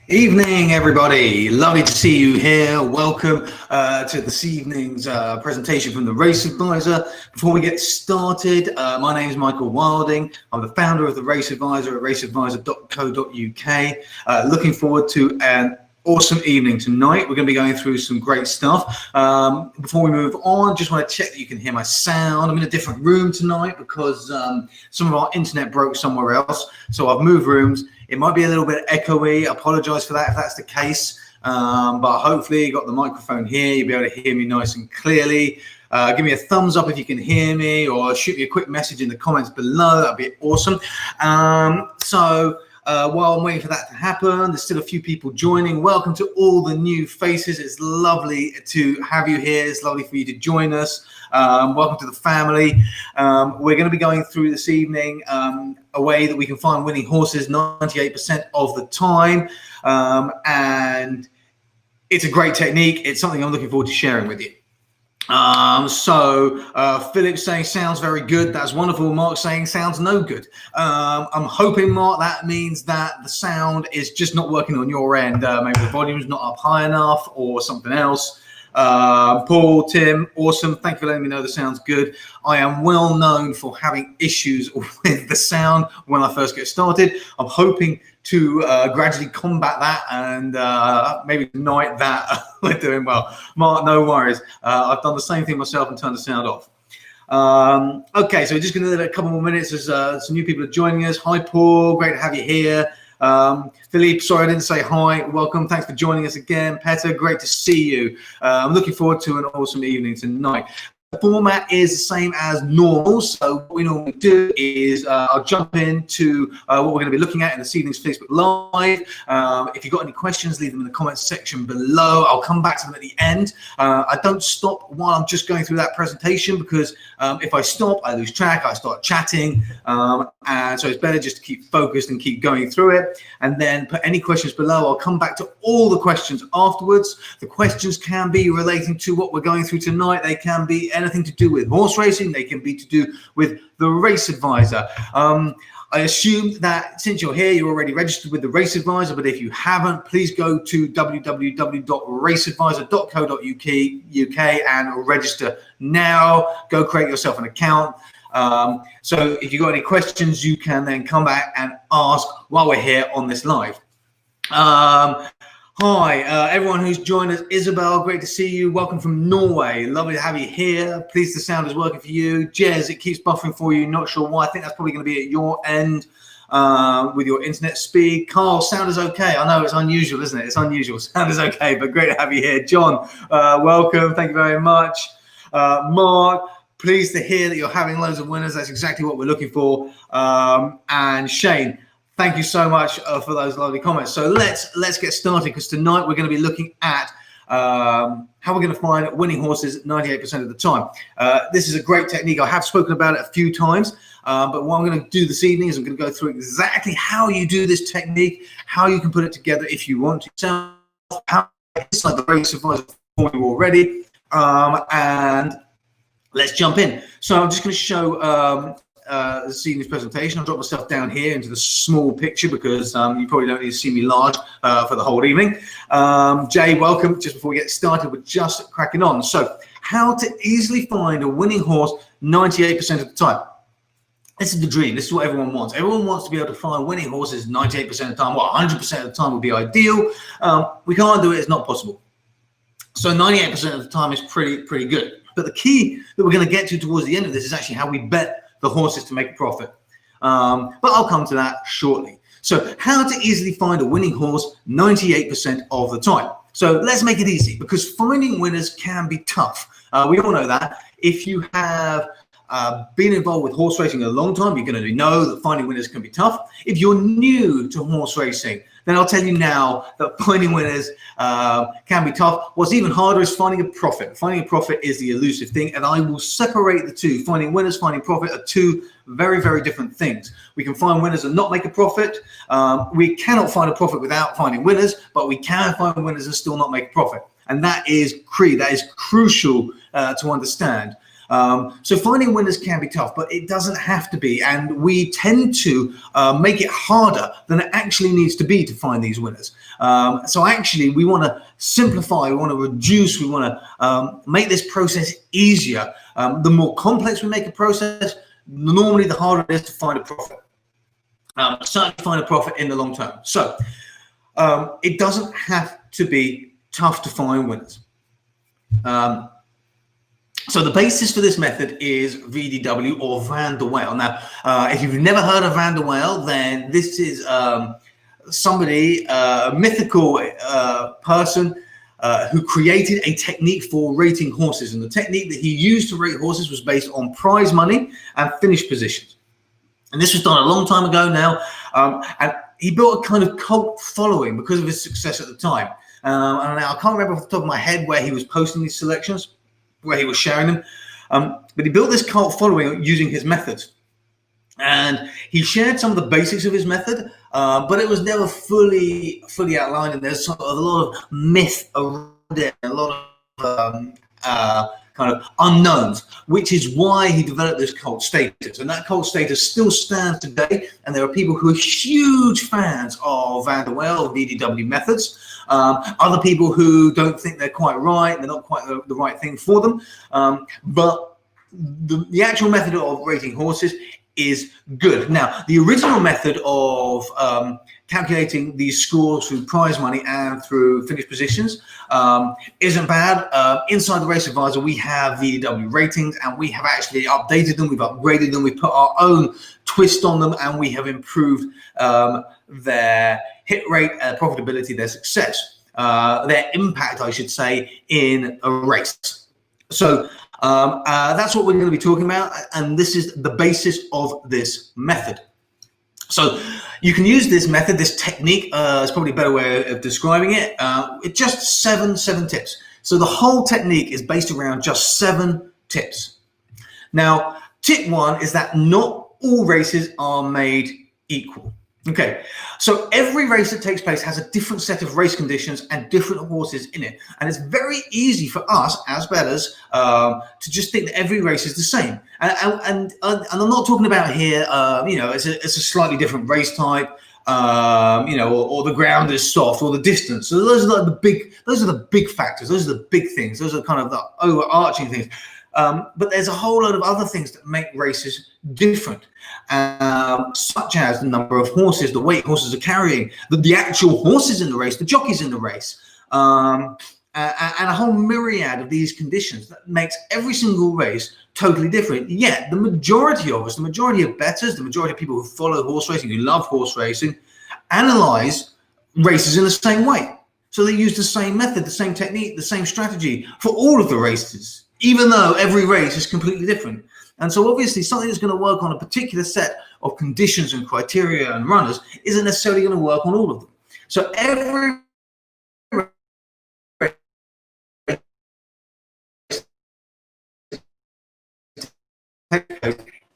Evening, everybody. Lovely to see you here. Welcome to this evening's presentation from the Race Advisor. Before we get started, my name is Michael Wilding. I'm the founder of the Race Advisor at raceadvisor.co.uk. Looking forward to an awesome evening tonight. We're going to be going through some great stuff. Before we move on, just want to check that you can hear my sound. I'm in a different room tonight because some of our internet broke somewhere else. So I've moved rooms. It might be a little bit echoey. I apologize for that if that's the case. But hopefully you got the microphone here. You'll be able to hear me nice and clearly. Give me a thumbs up if you can hear me, or shoot me a quick message in the comments below. That'd be awesome. While I'm waiting for that to happen, there's still a few people joining. Welcome to all the new faces. It's lovely to have you here. It's lovely for you to join us. Welcome to the family. We're going to be going through this evening a way that we can find winning horses 98% of the time. And it's a great technique. It's something I'm looking forward to sharing with you. Philip saying sounds very good. That's wonderful. Mark saying sounds no good. I'm hoping, Mark, that means that the sound is just not working on your end. Maybe the volume's not up high enough or something else. Paul, Tim, awesome. Thank you for letting me know the sound's good. I am well known for having issues with the sound when I first get started. I'm hoping to gradually combat that, and maybe tonight that we're doing well. Mark, no worries. I've done the same thing myself and turned the sound off. Okay, so we're just going to give it a couple more minutes as some new people are joining us. Hi, Paul. Great to have you here. Philippe, sorry I didn't say hi. Welcome. Thanks for joining us again. Petter, great to see you. I'm looking forward to an awesome evening tonight. The format is the same as normal. So what we normally do is I'll jump into what we're going to be looking at in this evening's Facebook Live. If you've got any questions, leave them in the comments section below. I'll come back to them at the end. I don't stop while I'm just going through that presentation because if I stop, I lose track. I start chatting. And so it's better just to keep focused and keep going through it. And then put any questions below. I'll come back to all the questions afterwards. The questions can be relating to what we're going through tonight. They can be anything to do with horse racing. They can be to do with the Race Advisor. I assume that since you're here, you're already registered with the Race Advisor, but if you haven't, please go to www.raceadvisor.co.uk and register now. Go create yourself an account. So if you've got any questions, you can then come back and ask while we're here on this live. Hi, everyone who's joined us. Isabel, great to see you. Welcome from Norway. Lovely to have you here. Pleased the sound is working for you. Jez, it keeps buffering for you. Not sure why. I think that's probably going to be at your end with your internet speed. Carl, sound is okay. I know it's unusual, isn't it? It's unusual. Sound is okay, but great to have you here. John, welcome. Thank you very much. Mark, pleased to hear that you're having loads of winners. That's exactly what we're looking for. And Shane, thank you so much for those lovely comments. So let's get started, because tonight we're going to be looking at how we're going to find winning horses 98% of the time. This is a great technique. I have spoken about it a few times, but what I'm going to do this evening is I'm going to go through exactly how you do this technique, how you can put it together if you want to. How it's like the Race Advisor for you already, and let's jump in. So I'm just going to show this evening's presentation. I'll drop myself down here into the small picture because you probably don't need to see me large for the whole evening. Jay, welcome. Just before we get started, we're just cracking on. So how to easily find a winning horse 98% of the time. This is the dream. This is what everyone wants. Everyone wants to be able to find winning horses 98% of the time. Well, 100% of the time would be ideal. We can't do it. It's not possible. So 98% of the time is pretty good. But the key that we're going to get to towards the end of this is actually how we bet the horses to make a profit. But I'll come to that shortly. So how to easily find a winning horse 98% of the time. So let's make it easy, because finding winners can be tough. We all know that. If you have been involved with horse racing a long time, you're going to know that finding winners can be tough. If you're new to horse racing, then I'll tell you now that finding winners can be tough. What's even harder is finding a profit. Finding a profit is the elusive thing, and I will separate the two. Finding winners, finding profit are two very, very different things. We can find winners and not make a profit. We cannot find a profit without finding winners, but we can find winners and still not make a profit. And that is crucial to understand. So finding winners can be tough, but it doesn't have to be. And we tend to make it harder than it actually needs to be to find these winners. So actually, we want to simplify, we want to reduce, we want to make this process easier. The more complex we make a process, normally the harder it is to find a profit. Certainly find a profit in the long term. So it doesn't have to be tough to find winners. So the basis for this method is VDW, or Van der Wheil. Now, if you've never heard of Van der Wheil, then this is somebody, a mythical person who created a technique for rating horses. And the technique that he used to rate horses was based on prize money and finish positions. And this was done a long time ago now. And he built a kind of cult following because of his success at the time. And now I can't remember off the top of my head where he was posting these selections, where he was sharing them. But he built this cult following using his methods. And he shared some of the basics of his method, but it was never fully outlined. And there's sort of a lot of myth around it, a lot of kind of unknowns, which is why he developed this cult status. And that cult status still stands today. And there are people who are huge fans of Van der Wheil, VDW methods. Other people who don't think they're quite right, they're not quite the right thing for them. But the actual method of rating horses is good. Now, the original method of calculating these scores through prize money and through finish positions isn't bad. Inside the Race Advisor, we have VDW ratings, and we have actually updated them, we've upgraded them, we've put our own twist on them, and we have improved their hit rate, profitability, their success, their impact, I should say, in a race. So that's what we're going to be talking about, and this is the basis of this method. So you can use this method, this technique, is probably a better way of describing it. It's just seven tips. So the whole technique is based around just 7 tips. Now, tip 1 is that not all races are made equal. Okay, so every race that takes place has a different set of race conditions and different horses in it. And it's very easy for us as bettors to just think that every race is the same. And I'm not talking about here, it's a slightly different race type, or the ground is soft, or the distance. So those are the big factors. Those are the big things. Those are kind of the overarching things. But there's a whole lot of other things that make races different, such as the number of horses, the weight horses are carrying, the actual horses in the race, the jockeys in the race, and a whole myriad of these conditions that makes every single race totally different. Yet the majority of us, the majority of bettors, the majority of people who follow horse racing, who love horse racing, analyze races in the same way. So they use the same method, the same technique, the same strategy for all of the races, even though every race is completely different. And so obviously something that's going to work on a particular set of conditions and criteria and runners isn't necessarily going to work on all of them. So every race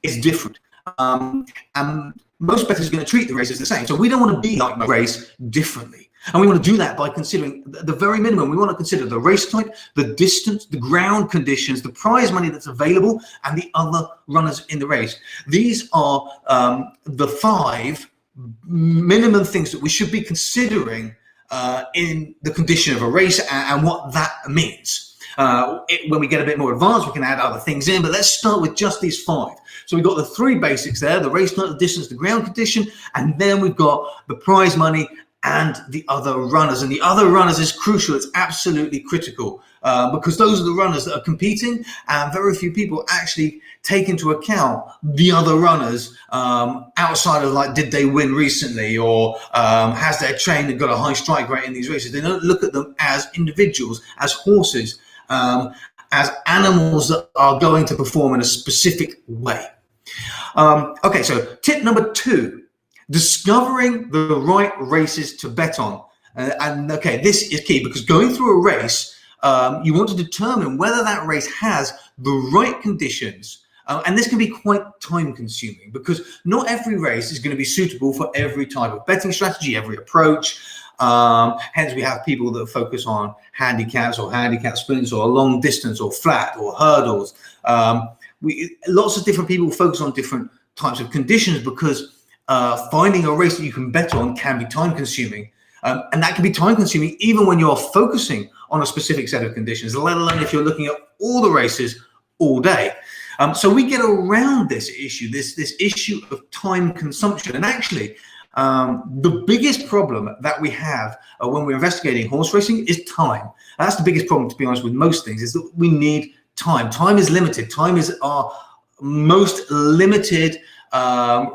is different. And most bettors are going to treat the races the same. So we don't want to be like the race differently. And we want to do that by considering the very minimum. We want to consider the race type, the distance, the ground conditions, the prize money that's available, and the other runners in the race. These are the 5 minimum things that we should be considering in the condition of a race and what that means. When we get a bit more advanced, we can add other things in, but let's start with just these 5. So we've got the 3 basics there, the race type, the distance, the ground condition, and then we've got the prize money and the other runners. And the other runners is crucial. It's absolutely critical because those are the runners that are competing, and very few people actually take into account the other runners outside of, like, did they win recently, or has their trainer got a high strike rate in these races. They don't look at them as individuals, as horses, as animals that are going to perform in a specific way. Okay, so tip number 2. Discovering the right races to bet on. And okay, this is key, because going through a race, you want to determine whether that race has the right conditions. And this can be quite time consuming, because not every race is going to be suitable for every type of betting strategy, every approach. Hence, we have people that focus on handicaps or handicap sprints or long distance or flat or hurdles. Lots of different people focus on different types of conditions because finding a race that you can bet on can be time consuming. And that can be time consuming even when you're focusing on a specific set of conditions, let alone if you're looking at all the races all day. So we get around this issue, this issue of time consumption. And actually, the biggest problem that we have when we're investigating horse racing is time. And that's the biggest problem, to be honest, with most things, is that we need time. Time is limited. Time is our most limited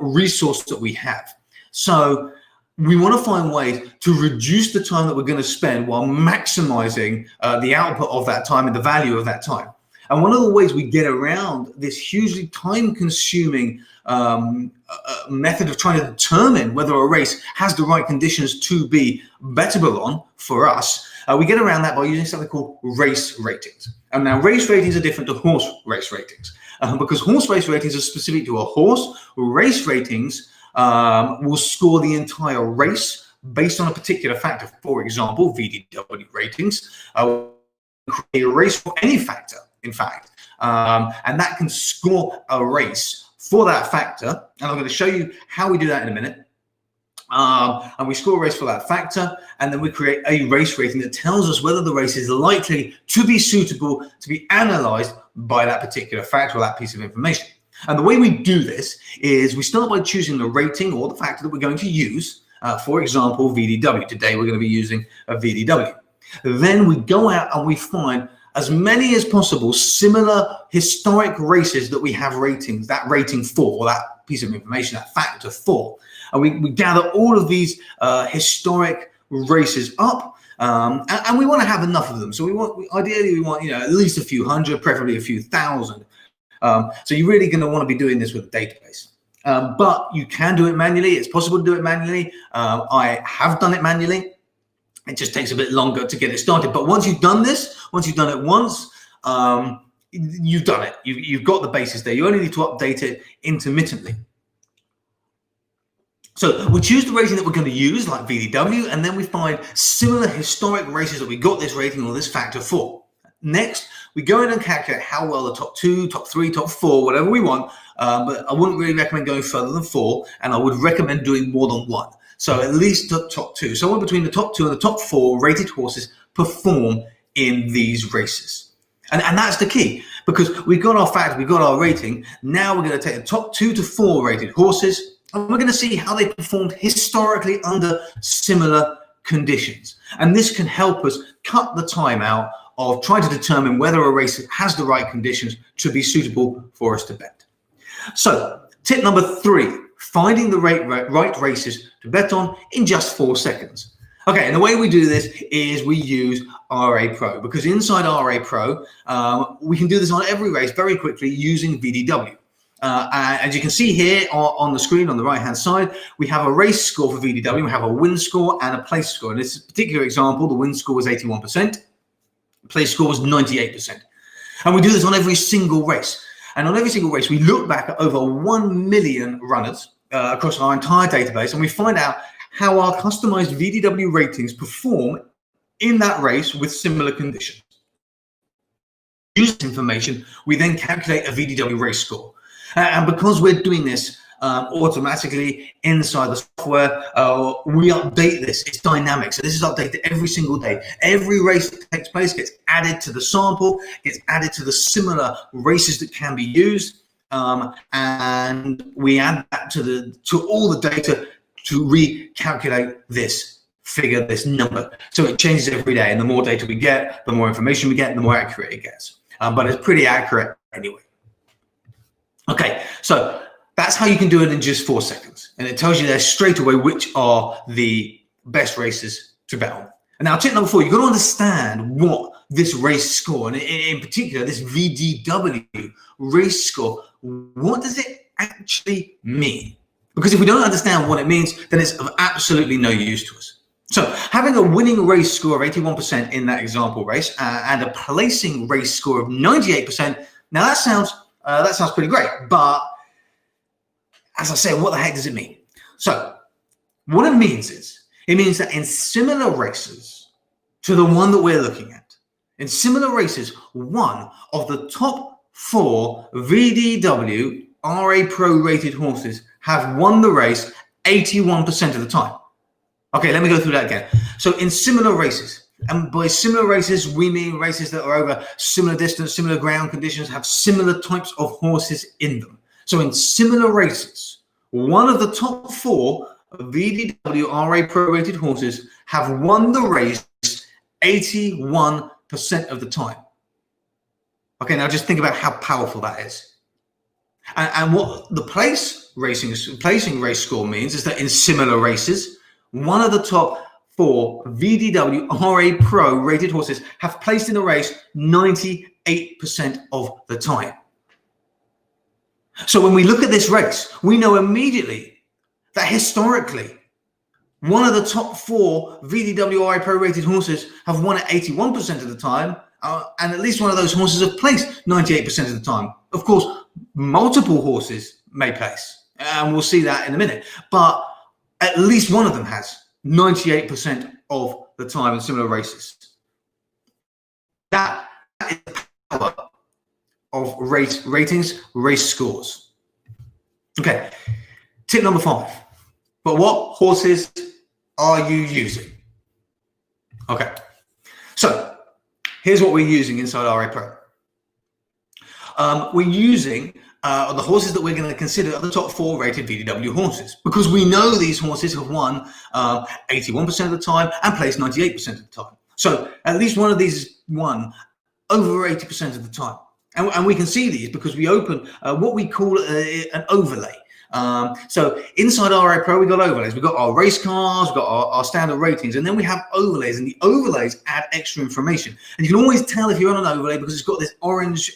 resource that we have. So we want to find ways to reduce the time that we're going to spend while maximizing the output of that time and the value of that time. And one of the ways we get around this hugely time-consuming method of trying to determine whether a race has the right conditions to be bettable on for us, we get around that by using something called race ratings. And now race ratings are different to horse race ratings because horse race ratings are specific to a horse. Race ratings will score the entire race based on a particular factor. For example, VDW ratings create a race for any factor, in fact, and that can score a race for that factor. And I'm going to show you how we do that in a minute. And we score a race for that factor, and then we create a race rating that tells us whether the race is likely to be suitable to be analyzed by that particular factor or that piece of information. And the way we do this is we start by choosing the rating or the factor that we're going to use. For example, VDW. Today we're going to be using a VDW. Then we go out and we find as many as possible similar historic races that we have ratings, that rating for, or that piece of information, that factor for. And we gather all of these historic races up, and we want to have enough of them. So ideally we want at least a few hundred, preferably a few thousand. So you're really going to want to be doing this with a database. But you can do it manually. It's possible to do it manually. I have done it manually. It just takes a bit longer to get it started. But once you've done this, once you've done it once, you've done it. You've got the basis there. You only need to update it intermittently. So we choose the rating that we're going to use, like VDW, and then we find similar historic races that we got this rating or this factor for. Next, we go in and calculate how well the top 2, top 3, top 4, whatever we want, but I wouldn't really recommend going further than 4, and I would recommend doing more than 1. So at least the top 2. Somewhere between the top 2 and the top 4 rated horses perform in these races. And that's the key, because we've got our factor, we've got our rating. Now we're going to take the top 2 to 4 rated horses, and we're going to see how they performed historically under similar conditions. And this can help us cut the time out of trying to determine whether a race has the right conditions to be suitable for us to bet. So tip number 3, finding the right races to bet on in just 4 seconds. Okay, and the way we do this is we use RA Pro, because inside RA Pro, we can do this on every race very quickly using VDW. As you can see here on the screen on the right-hand side, we have a race score for VDW. We have a win score and a place score. In this particular example, the win score was 81%. The place score was 98%. And we do this on every single race. And on every single race, we look back at over 1 million runners across our entire database, and we find out how our customized VDW ratings perform in that race with similar conditions. Use this information, we then calculate a VDW race score. And because we're doing this automatically inside the software, we update this. It's dynamic. So this is updated every single day. Every race that takes place gets added to the sample, gets added to the similar races that can be used. And we add that to all the data to recalculate this figure, this number. So it changes every day. And the more data we get, the more information we get, the more accurate it gets. But it's pretty accurate anyway. Okay, so that's how you can do it in just 4 seconds. And it tells you there straight away which are the best races to bet on. And now tip number 4, you've got to understand what this race score, and in particular, this VDW race score, what does it actually mean? Because if we don't understand what it means, then it's of absolutely no use to us. So having a winning race score of 81% in that example race and a placing race score of 98%, now that sounds pretty great, but as I say, what the heck does it mean? So what it means is It means that in similar races to the one that we're looking at, in similar races, one of the top 4 VDW RA Pro rated horses have won the race 81% of the time. Okay, let me go through that again. So in similar races, and by similar races, we mean races that are over similar distance, similar ground conditions, have similar types of horses in them. So in similar races, one of the top 4 VDW RA Pro rated horses have won the race 81% of the time. Okay, now just think about how powerful that is. And what the placing race score means is that in similar races, one of the top 4 VDW RA Pro rated horses have placed in the race 98% of the time. So when we look at this race, we know immediately that historically, one of the top 4 VDW RA Pro rated horses have won it 81% of the time, and at least one of those horses have placed 98% of the time. Of course, multiple horses may place, and we'll see that in a minute, but at least one of them has 98% of the time in similar races. That is the power of ratings, race scores. Okay, tip number 5. But what horses are you using? Okay, so here's what we're using inside RA Pro. We're using the horses that we're going to consider are the top 4 rated VDW horses, because we know these horses have won 81% of the time and placed 98% of the time. So at least one of these won over 80% of the time. And we can see these because we open what we call an overlay. So inside RA Pro, we've got overlays. We've got our race cars, we've got our standard ratings, and then we have overlays, and the overlays add extra information. And you can always tell if you're on an overlay because it's got this orange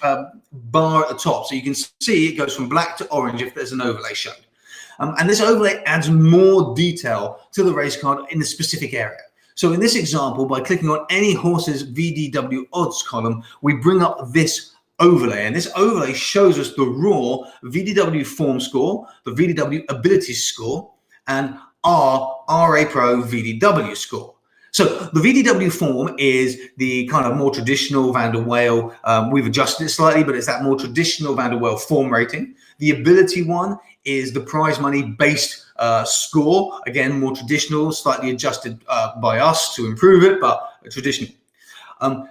bar at the top. So you can see it goes from black to orange if there's an overlay shown. And this overlay adds more detail to the race card in a specific area. So in this example, by clicking on any horse's VDW odds column, we bring up this overlay, and this overlay shows us the raw VDW form score, the VDW ability score, and our RA Pro VDW score. So the VDW form is the kind of more traditional Van der Wheil. We've adjusted it slightly, but it's that more traditional Van der Wheil form rating. The ability one is the prize money based score. Again, more traditional, slightly adjusted by us to improve it, but traditional.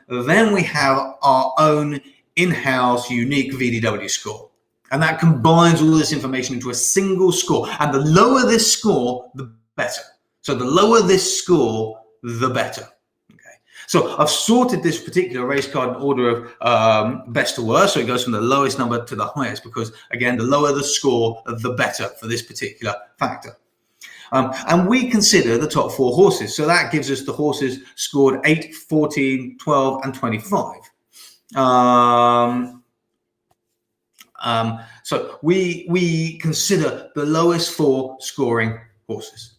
Then we have our own in-house unique VDW score, and that combines all this information into a single score, and the lower this score, the better. So the lower this score, the better. Okay, so I've sorted this particular race card in order of best to worst, so it goes from the lowest number to the highest, because again, the lower the score, the better for this particular factor. And we consider the top 4 horses, so that gives us the horses scored 8, 14, 12 and 25. So we consider the lowest 4 scoring horses.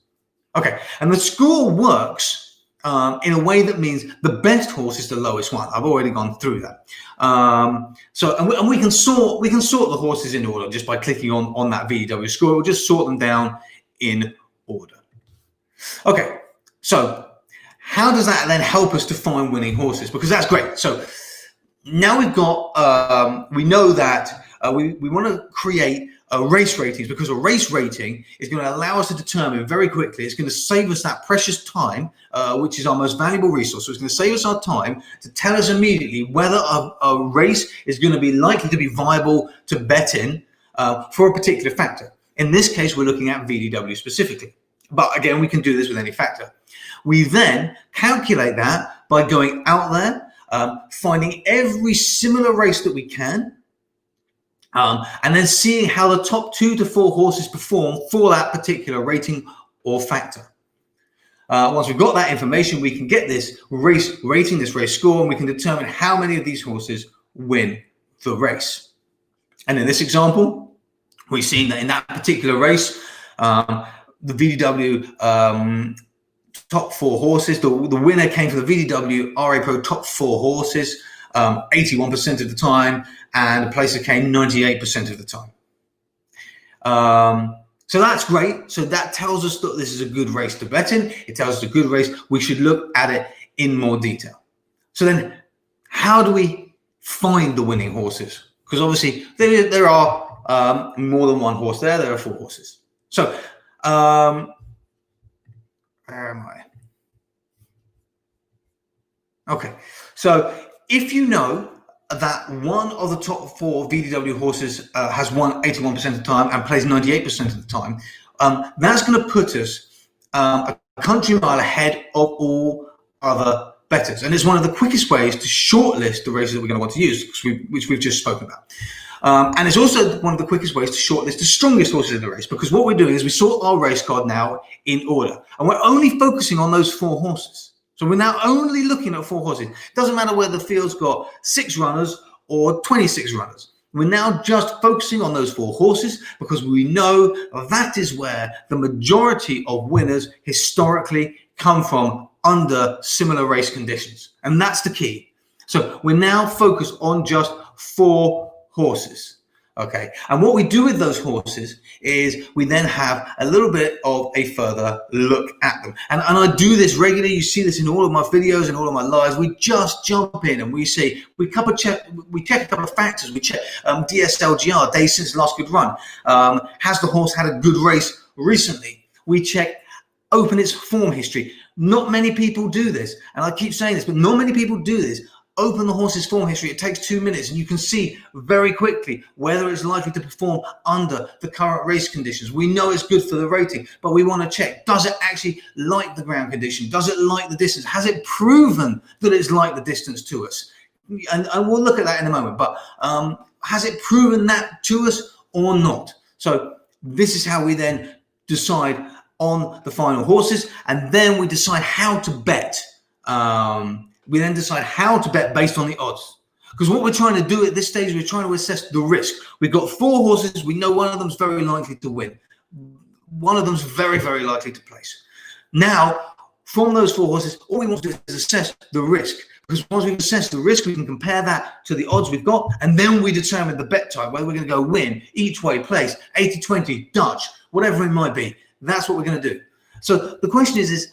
Okay, and the score works in a way that means the best horse is the lowest one. I've already gone through that. And we can sort the horses in order just by clicking on that VDW score. We'll just sort them down in order. Okay, so how does that then help us to find winning horses? Because that's great. So now we've got, we know that we want to create race ratings, because a race rating is going to allow us to determine very quickly, it's going to save us that precious time, which is our most valuable resource. So it's going to save us our time to tell us immediately whether a race is going to be likely to be viable to bet in for a particular factor. In this case, we're looking at VDW specifically. But again, we can do this with any factor. We then calculate that by going out there, finding every similar race that we can, and then seeing how the top 2 to 4 horses perform for that particular rating or factor. Once we've got that information, we can get this race rating, this race score, and we can determine how many of these horses win the race. And in this example, we've seen that in that particular race, the VDW top 4 horses, the winner came from the VDW RA Pro top 4 horses 81% of the time, and the placer came 98% of the time. So that's great. So that tells us that this is a good race to bet in. It tells us a good race. We should look at it in more detail. So then how do we find the winning horses? Because obviously there are more than one horse there. There are 4 horses. So where am I? Okay. So if you know that one of the top 4 VDW horses has won 81% of the time and plays 98% of the time, that's going to put us a country mile ahead of all other bettors. And it's one of the quickest ways to shortlist the races that we're going to want to use, which we've just spoken about. And it's also one of the quickest ways to shortlist the strongest horses in the race, because what we're doing is we sort our race card now in order, and we're only focusing on those 4 horses. So we're now only looking at 4 horses. Doesn't matter whether the field's got 6 runners or 26 runners. We're now just focusing on those 4 horses because we know that is where the majority of winners historically come from under similar race conditions. And that's the key. So we're now focused on just 4 horses. Okay, and what we do with those horses is we then have a little bit of a further look at them. And I do this regularly. You see this in all of my videos and all of my lives. We just jump in and we see, we check a couple of factors. We check DSLGR, days since last good run. Has the horse had a good race recently? We check open its form history. Not many people do this. And I keep saying this, but not many people do this. Open the horse's form history. It takes 2 minutes and you can see very quickly whether it's likely to perform under the current race conditions. We know it's good for the rating, but we want to check, does it actually like the ground condition? Does it like the distance? Has it proven that it's like the distance to us? And we'll look at that in a moment, but has it proven that to us or not? So this is how we then decide on the final horses, and then we decide how to bet. We then decide how to bet based on the odds. Because what we're trying to do at this stage, we're trying to assess the risk. We've got 4 horses. We know one of them's very likely to win. One of them's very, very likely to place. Now, from those 4 horses, all we want to do is assess the risk. Because once we've assessed the risk, we can compare that to the odds we've got. And then we determine the bet type, whether we're going to go win, each way, place, 80-20, Dutch, whatever it might be. That's what we're going to do. So the question is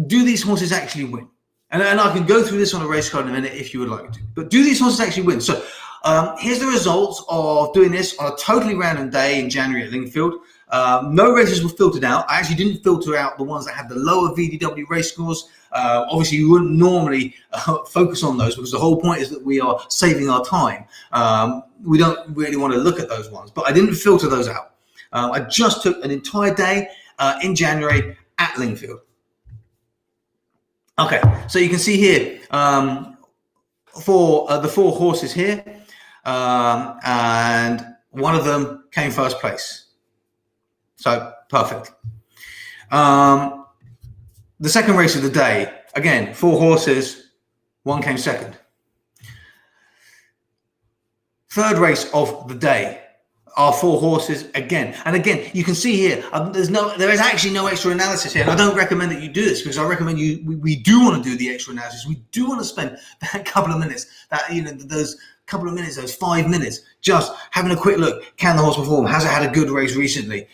do these horses actually win? And I can go through this on a race card in a minute if you would like me to. But do these horses actually win? So here's the results of doing this on a totally random day in January at Lingfield. No races were filtered out. I actually didn't filter out the ones that had the lower VDW race scores. Obviously, you wouldn't normally focus on those because the whole point is that we are saving our time. We don't really want to look at those ones. But I didn't filter those out. I just took an entire day in January at Lingfield. Okay, so you can see here for the 4 horses here, and one of them came first place. So perfect. The second race of the day, again, 4 horses, 1 came second. Third race of the day are 4 horses again. And again, you can see here, there is actually no extra analysis here. And I don't recommend that you do this because I recommend we do want to do the extra analysis. We do want to spend that couple of minutes, those couple of minutes, those 5 minutes, just having a quick look. Can the horse perform? Has it had a good race recently?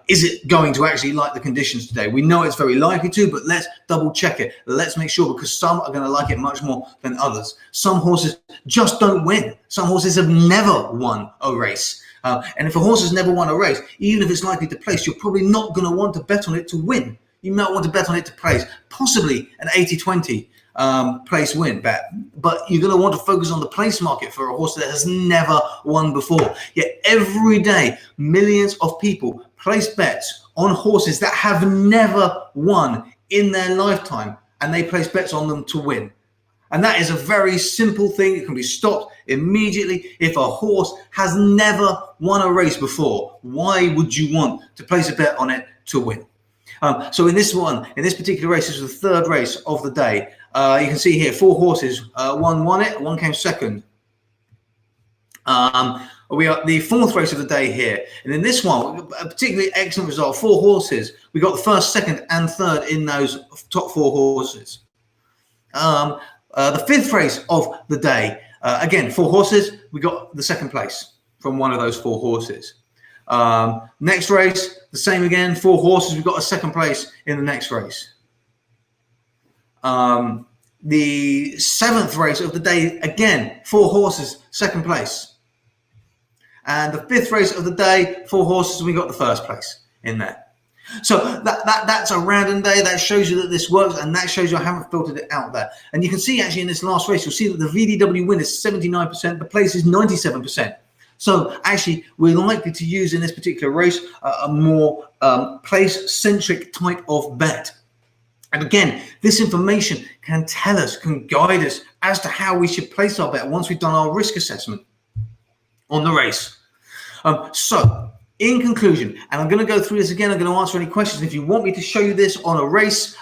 Is it going to actually like the conditions today? We know it's very likely to, but let's double check it. Let's make sure, because some are going to like it much more than others. Some horses just don't win. Some horses have never won a race. And if a horse has never won a race, even if it's likely to place, you're probably not going to want to bet on it to win. You might want to bet on it to place, possibly an 80-20 place win bet. But you're going to want to focus on the place market for a horse that has never won before. Yet every day, millions of people place bets on horses that have never won in their lifetime, and they place bets on them to win. And that is a very simple thing. It can be stopped immediately. If a horse has never won a race before, why would you want to place a bet on it to win? So in this particular race, this was the 3rd race of the day. You can see here 4 horses. One won it, 1 came second. We are the 4th race of the day here. And in this one, a particularly excellent result, 4 horses. We got the 1st, 2nd, and 3rd in those top 4 horses. The 5th race of the day, again, 4 horses. We got the 2nd place from one of those 4 horses. Next race, the same again, 4 horses. We've got a second place in the next race. The 7th race of the day, again, 4 horses, second place. And the 5th race of the day, 4 horses, we got the first place in there. So that's a random day. That shows you that this works, and that shows you I haven't filtered it out there. And you can see actually in this last race, you'll see that the VDW win is 79%, the place is 97%. So actually, we're likely to use in this particular race a more place-centric type of bet. And again, this information can tell us, can guide us as to how we should place our bet once we've done our risk assessment on the race. So in conclusion, and I'm going to go through this again, I'm going to answer any questions. If you want me to show you this on a race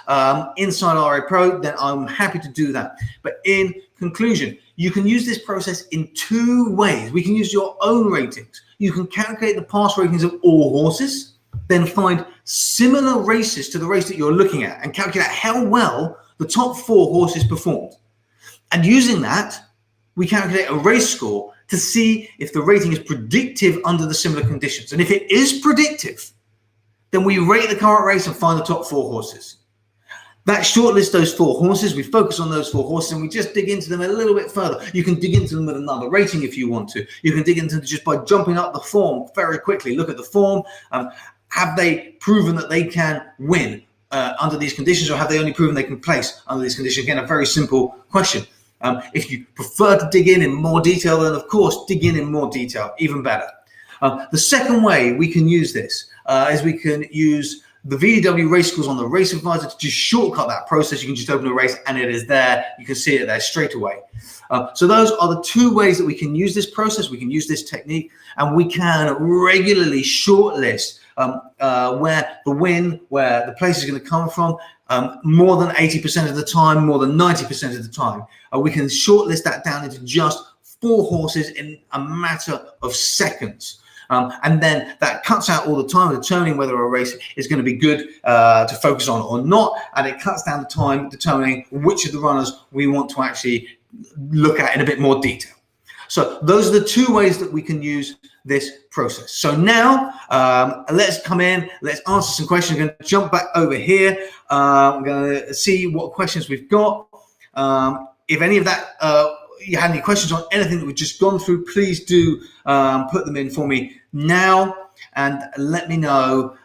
inside RA Pro, then I'm happy to do that. But in conclusion, you can use this process in 2 ways. We can use your own ratings. You can calculate the past ratings of all horses, then find similar races to the race that you're looking at and calculate how well the top 4 horses performed. And using that, we calculate a race score to see if the rating is predictive under the similar conditions. And if it is predictive, then we rate the current race and find the top 4 horses. That shortlist those 4 horses. We focus on those 4 horses and we just dig into them a little bit further. You can dig into them with another rating if you want to. You can dig into them just by jumping up the form very quickly. Look at the form. Have they proven that they can win under these conditions, or have they only proven they can place under these conditions? Again, a very simple question. If you prefer to dig in more detail, then of course, dig in more detail, even better. The second way we can use this is we can use the VDW race scores on the Race Advisor to just shortcut that process. You can just open a race and it is there. You can see it there straight away. So those are the 2 ways that we can use this process. We can use this technique, and we can regularly shortlist where the place is going to come from, more than 80% of the time, more than 90% of the time. We can shortlist that down into just 4 horses in a matter of seconds. And then that cuts out all the time of determining whether a race is going to be good to focus on or not. And it cuts down the time determining which of the runners we want to actually look at in a bit more detail. So those are the 2 ways that we can use this process. So now let's come in, let's answer some questions. I'm going to jump back over here. I'm going to see what questions we've got. If any of that, you had any questions on anything that we've just gone through, please do put them in for me now and let me know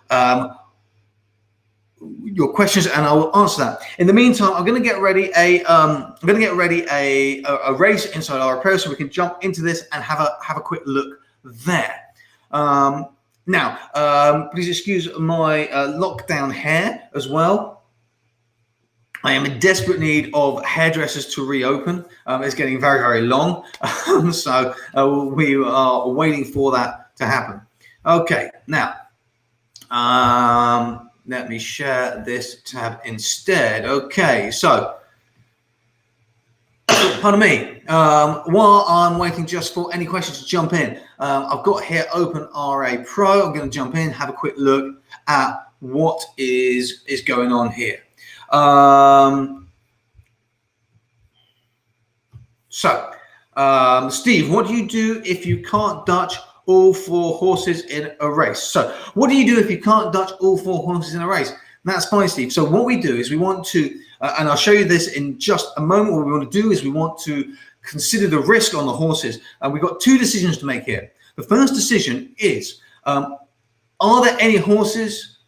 your questions, and I will answer that. In the meantime, I'm going to get ready a race inside our Pro, so we can jump into this and have a quick look there. Now, please excuse my lockdown hair as well. I am in desperate need of hairdressers to reopen. It's getting very, very long, so we are waiting for that to happen. Okay, now. Let me share this tab instead. Okay, so, pardon me, while I'm waiting just for any questions to jump in, I've got here Open RA Pro. I'm going to jump in, have a quick look at what is going on here. Steve, what do you do if you can't Dutch all 4 horses in a race? So what do you do if you can't Dutch all 4 horses in a race? That's fine, Steve. So what we do is we want to, and I'll show you this in just a moment, what we want to do is we want to consider the risk on the horses. And we've got 2 decisions to make here. The first decision is, are there any horses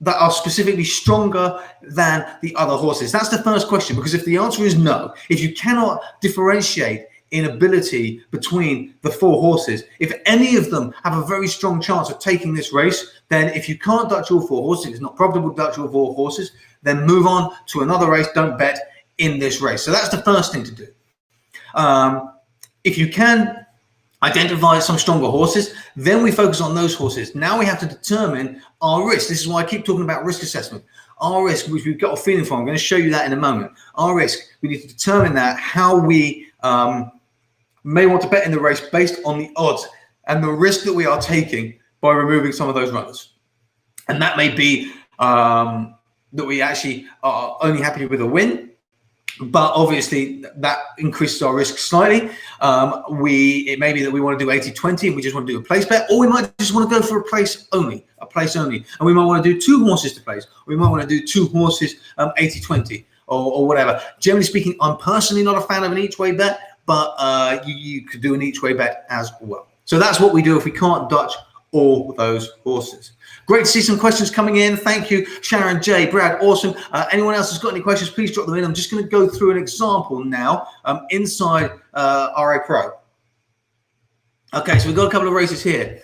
that are specifically stronger than the other horses? That's the first question, because if the answer is no, if you cannot differentiate in ability between the 4 horses, if any of them have a very strong chance of taking this race, then if you can't Dutch all 4 horses, it's not profitable to Dutch all 4 horses, then move on to another race. Don't bet in this race. So that's the first thing to do. If you can identify some stronger horses, then we focus on those horses. Now we have to determine our risk. This is why I keep talking about risk assessment. Our risk, which we've got a feeling for, I'm going to show you that in a moment. Our risk, we need to determine that, how we may want to bet in the race based on the odds and the risk that we are taking by removing some of those runners. And that may be that we actually are only happy with a win, but obviously that increases our risk slightly. It may be that we want to do 80-20 and we just want to do a place bet, or we might just want to go for a place only, and we might want to do 2 horses to place, or we might want to do 2 horses 80-20 or whatever. Generally speaking, I'm personally not a fan of an each way bet, but you could do an each way bet as well. So that's what we do if we can't Dutch all those horses. Great to see some questions coming in. Thank you, Sharon, Jay, Brad, awesome. Anyone else has got any questions, please drop them in. I'm just going to go through an example now inside RA Pro. Okay, so we've got a couple of races here.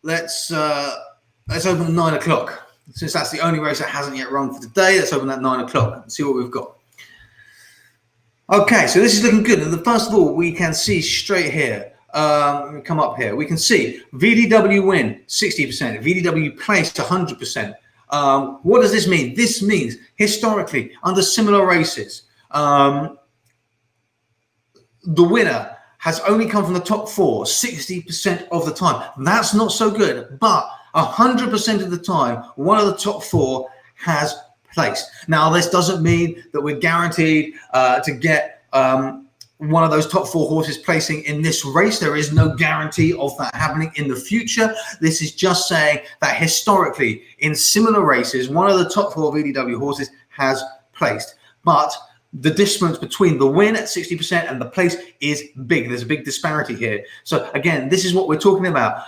Let's open at 9 o'clock. Since that's the only race that hasn't yet run for today, let's open at 9 o'clock and see what we've got. Okay, so this is looking good. And first of all, we can see straight here. Come up here. We can see VDW win 60%, VDW placed 100%. What does this mean? This means historically, under similar races, the winner has only come from the top 4 60% of the time. That's not so good, but 100% of the time, one of the top 4 has placed. Now, this doesn't mean that we're guaranteed to get one of those top 4 horses placing in this race. There is no guarantee of that happening in the future. This is just saying that historically, in similar races, one of the top 4 VDW horses has placed. But the difference between the win at 60% and the place is big. There's a big disparity here. So again, this is what we're talking about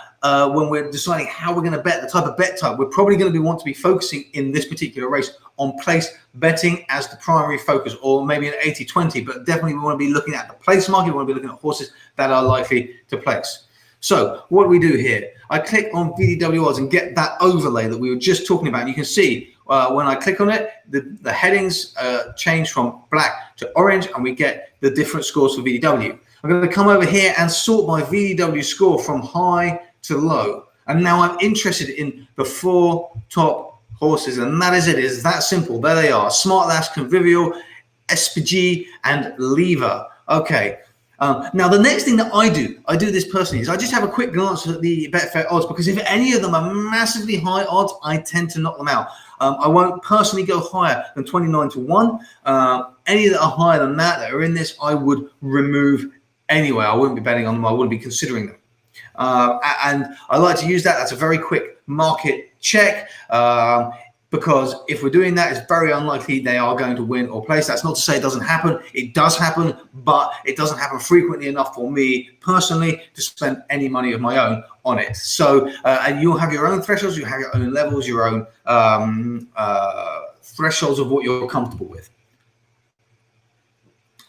when we're deciding how we're going to bet, the type of bet type. We're probably going to want to be focusing in this particular race on place betting as the primary focus, or maybe an 80-20, but definitely we want to be looking at the place market. We want to be looking at horses that are likely to place. So what do we do here? I click on VDW odds and get that overlay that we were just talking about. And you can see when I click on it, the headings change from black to orange, and we get the different scores for VDW. I'm going to come over here and sort my VDW score from high to low. And now I'm interested in the 4 top horses, and that is it. It's that simple. There they are: Smart Lass, Convivial, SPG, and Lever. Okay. Now, the next thing that I do this personally, is I just have a quick glance at the Betfair odds, because if any of them are massively high odds, I tend to knock them out. I won't personally go higher than 29-1. Any that are higher than that are in this, I would remove anyway. I wouldn't be betting on them. I wouldn't be considering them. And I like to use that. That's a very quick market check, because if we're doing that, it's very unlikely they are going to win or place. That's not to say it doesn't happen. It does happen, but it doesn't happen frequently enough for me personally to spend any money of my own on it. So, and you'll have your own thresholds, you have your own levels, your own thresholds of what you're comfortable with.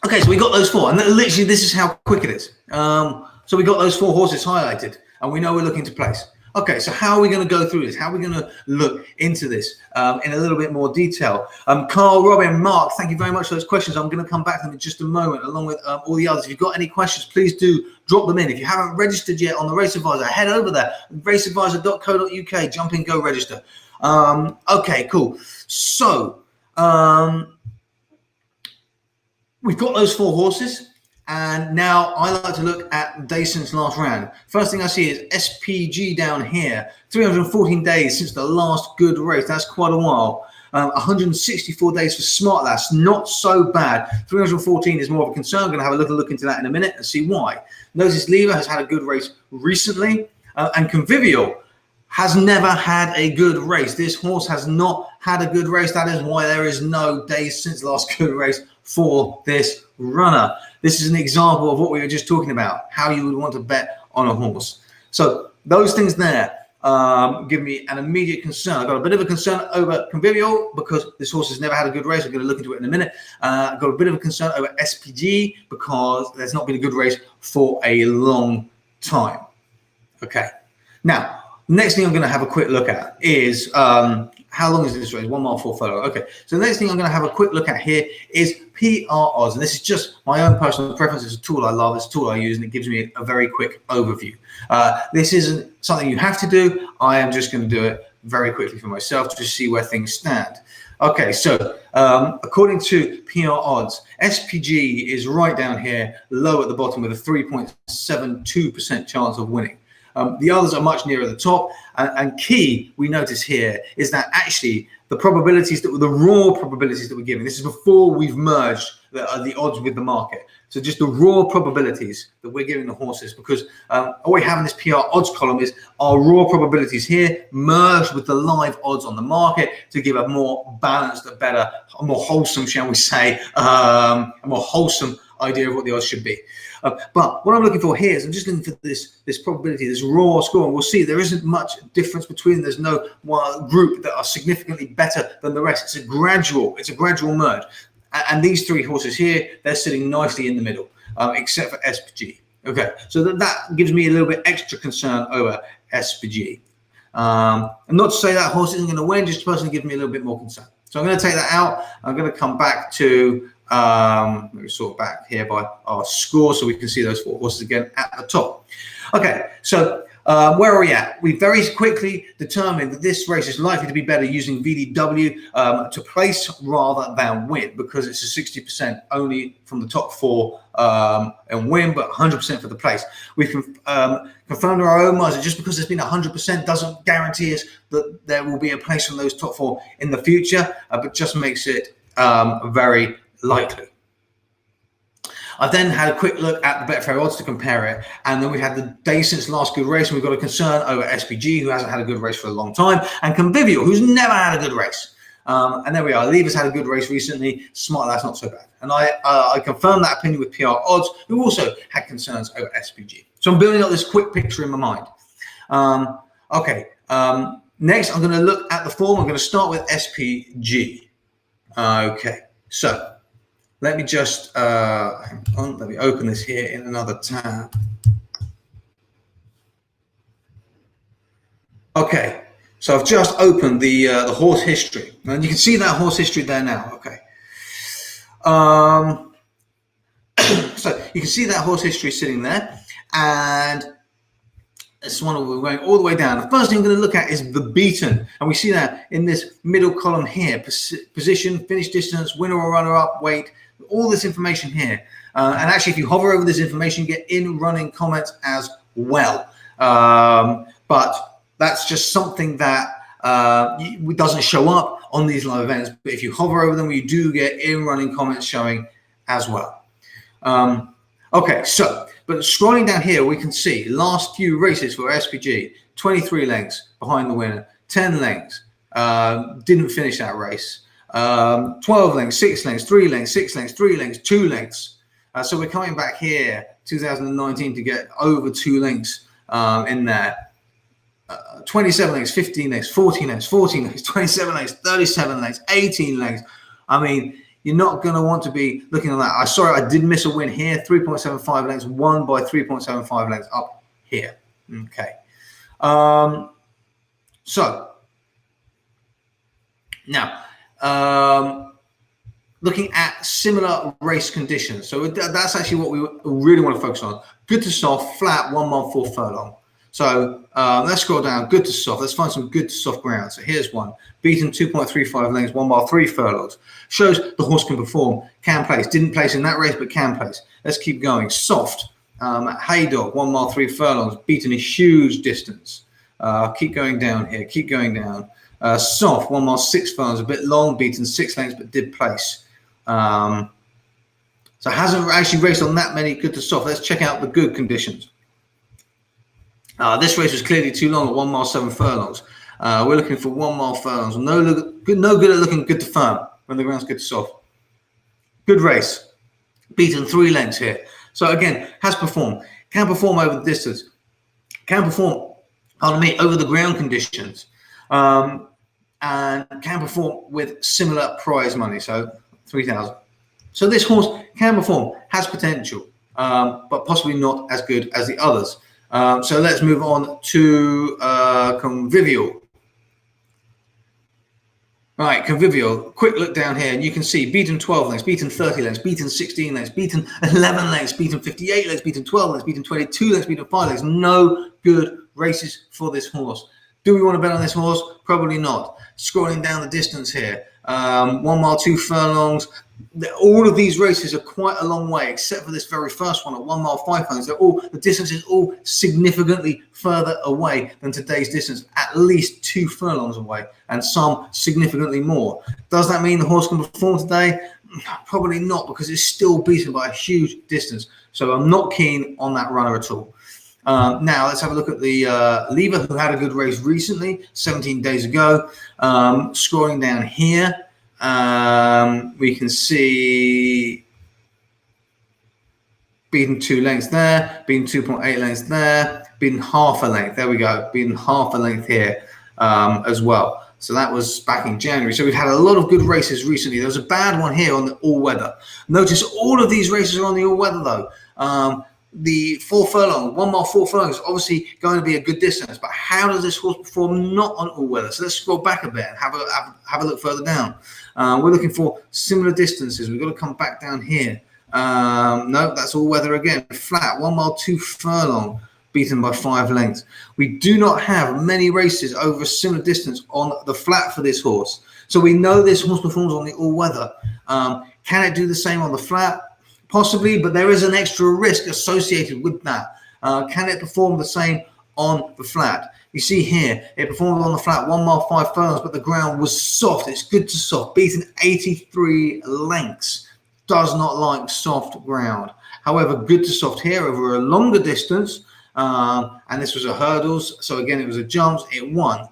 Okay, so we got those 4, and literally this is how quick it is. So we got those 4 horses highlighted, and we know we're looking to place. Okay, so how are we going to go through this? How are we going to look into this in a little bit more detail? Carl, Robin, Mark, thank you very much for those questions. I'm going to come back to them in just a moment, along with all the others. If you've got any questions, please do drop them in. If you haven't registered yet on the Race Advisor, head over there, raceadvisor.co.uk, jump in, go register. Okay, cool. So we've got those 4 horses. And now I like to look at days since last round. First thing I see is SPG down here. 314 days since the last good race. That's quite a while. 164 days for Smart Lass. Not so bad. 314 is more of a concern. I'm going to have a little look into that in a minute and see why. Notice Lever has had a good race recently. And Convivial has never had a good race. This horse has not had a good race. That is why there is no days since last good race for this runner. This is an example of what we were just talking about, how you would want to bet on a horse. So those things there give me an immediate concern. I've got a bit of a concern over Convivial because this horse has never had a good race. I'm going to look into it in a minute. I've got a bit of a concern over SPG because there's not been a good race for a long time. Okay. Now, next thing I'm going to have a quick look at is how long is this race? 1 mile 4 photo. Okay. So the next thing I'm going to have a quick look at here is PR odds. And this is just my own personal preference. It's a tool I love. It's a tool I use, and it gives me a very quick overview. This isn't something you have to do. I am just going to do it very quickly for myself to see where things stand. Okay, so according to PR odds, SPG is right down here, low at the bottom with a 3.72% chance of winning. The others are much nearer the top. And key, we notice here, is that actually the probabilities, the raw probabilities that we're giving, this is before we've merged the odds with the market. So just the raw probabilities that we're giving the horses, because all we have in this PR odds column is our raw probabilities here merged with the live odds on the market to give a more balanced, a better, a more wholesome, shall we say, a more wholesome idea of what the odds should be. But what I'm looking for here is I'm just looking for this probability, this raw score, and we'll see there isn't much difference between. There's no one group that are significantly better than the rest. It's a gradual merge. And these three horses here, they're sitting nicely in the middle, except for SPG. Okay, so that gives me a little bit extra concern over SPG. And not to say that horse isn't going to win, just personally gives me a little bit more concern. So I'm going to take that out. I'm going to come back to, let me sort back here by our score so we can see those four horses again at the top. Okay, so where are we at? We very quickly determined that this race is likely to be better using VDW to place rather than win, because it's a 60% only from the top four and win, but 100% for the place. We can confirmed our own minds that just because there's been 100% doesn't guarantee us that there will be a place from those top four in the future, but just makes it very likely. I've then had a quick look at the Betfair odds to compare it, and then we've had the day since last good race, and we've got a concern over SPG, who hasn't had a good race for a long time, and Convivial, who's never had a good race. And there we are. Lever's had a good race recently. Smart, that's not so bad. And I confirmed that opinion with PR odds, who also had concerns over SPG. So I'm building up this quick picture in my mind. Next, I'm going to look at the form. I'm going to start with SPG. Okay, so let me just hang on, let me open this here in another tab. Okay, so I've just opened the horse history, and you can see that horse history there now. Okay, so you can see that horse history sitting there, and this one we're going all the way down. The first thing I'm going to look at is the beaten, and we see that in this middle column here: position, finish distance, winner or runner-up, weight. All this information here, and actually if you hover over this information you get in running comments as well, but that's just something that doesn't show up on these live events, but if you hover over them you do get in running comments showing as well. Okay, so but scrolling down here we can see last few races for SPG: 23 lengths behind the winner, 10 lengths, didn't finish that race. 12 lengths, 6 lengths, 3 lengths, 6 lengths, 3 lengths, 2 lengths. So we're coming back here, 2019, to get over 2 lengths in there. 27 lengths, 15 lengths, 14 lengths, 14 lengths, 27 lengths, 37 lengths, 18 lengths. I mean, you're not going to want to be looking at that. Sorry, I did miss a win here. 3.75 lengths, won by 3.75 lengths up here. Okay. So now, looking at similar race conditions. So that's actually what we really want to focus on. Good to soft, flat, 1 mile 4 furlong. So let's scroll down. Good to soft. Let's find some good to soft ground. So here's one. Beaten 2.35 lengths, 1 mile 3 furlongs. Shows the horse can perform, can place. Didn't place in that race, but can place. Let's keep going. Soft. Haydog, 1 mile 3 furlongs. Beaten a huge distance. Keep going down here. Keep going down. Soft, 1 mile 6 furlongs, a bit long, beaten 6 lengths, but did place. So hasn't actually raced on that many good to soft. Let's check out the good conditions. This race was clearly too long at 1 mile 7 furlongs. We're looking for 1 mile furlongs. No good at looking good to firm when the ground's good to soft. Good race. Beaten 3 lengths here. So again, has performed. Can perform over the distance. Can perform, pardon me, over the ground conditions. And can perform with similar prize money, so 3,000. So this horse can perform, has potential, but possibly not as good as the others. So let's move on to Convivial. Right, Convivial, quick look down here, and you can see beaten 12 lengths, beaten 30 lengths, beaten 16 lengths, beaten 11 lengths, beaten 58 lengths, beaten 12 lengths, beaten 22 lengths, beaten 5 lengths. No good races for this horse. Do we want to bet on this horse? Probably not. Scrolling down the distance here, 1 mile, 2 furlongs. All of these races are quite a long way, except for this very first one at 1 mile, 5 furlongs. The distance is all significantly further away than today's distance, at least 2 furlongs away, and some significantly more. Does that mean the horse can perform today? Probably not, because it's still beaten by a huge distance. So I'm not keen on that runner at all. Now let's have a look at the Lever, who had a good race recently, 17 days ago. Scoring down here, we can see beaten 2 lengths there, beaten 2.8 lengths there, beaten half a length. There we go, beaten half a length here as well. So that was back in January. So we've had a lot of good races recently. There was a bad one here on the all-weather. Notice all of these races are on the all-weather though. The 4 furlong, 1 mile, 4 furlongs is obviously going to be a good distance. But how does this horse perform not on all-weather? So let's scroll back a bit and have a look further down. We're looking for similar distances. We've got to come back down here. No, that's all-weather again. Flat, 1 mile, 2 furlong. Beaten by 5 lengths. We do not have many races over a similar distance on the flat for this horse. So we know this horse performs on the all-weather. Can it do the same on the flat? Possibly, but there is an extra risk associated with that. Can it perform the same on the flat? You see here, it performed on the flat 1 mile, 5 furlongs, but the ground was soft. It's good to soft. Beaten 83 lengths. Does not like soft ground. However, good to soft here over a longer distance. And this was a hurdles, so again it was a jumps, it won.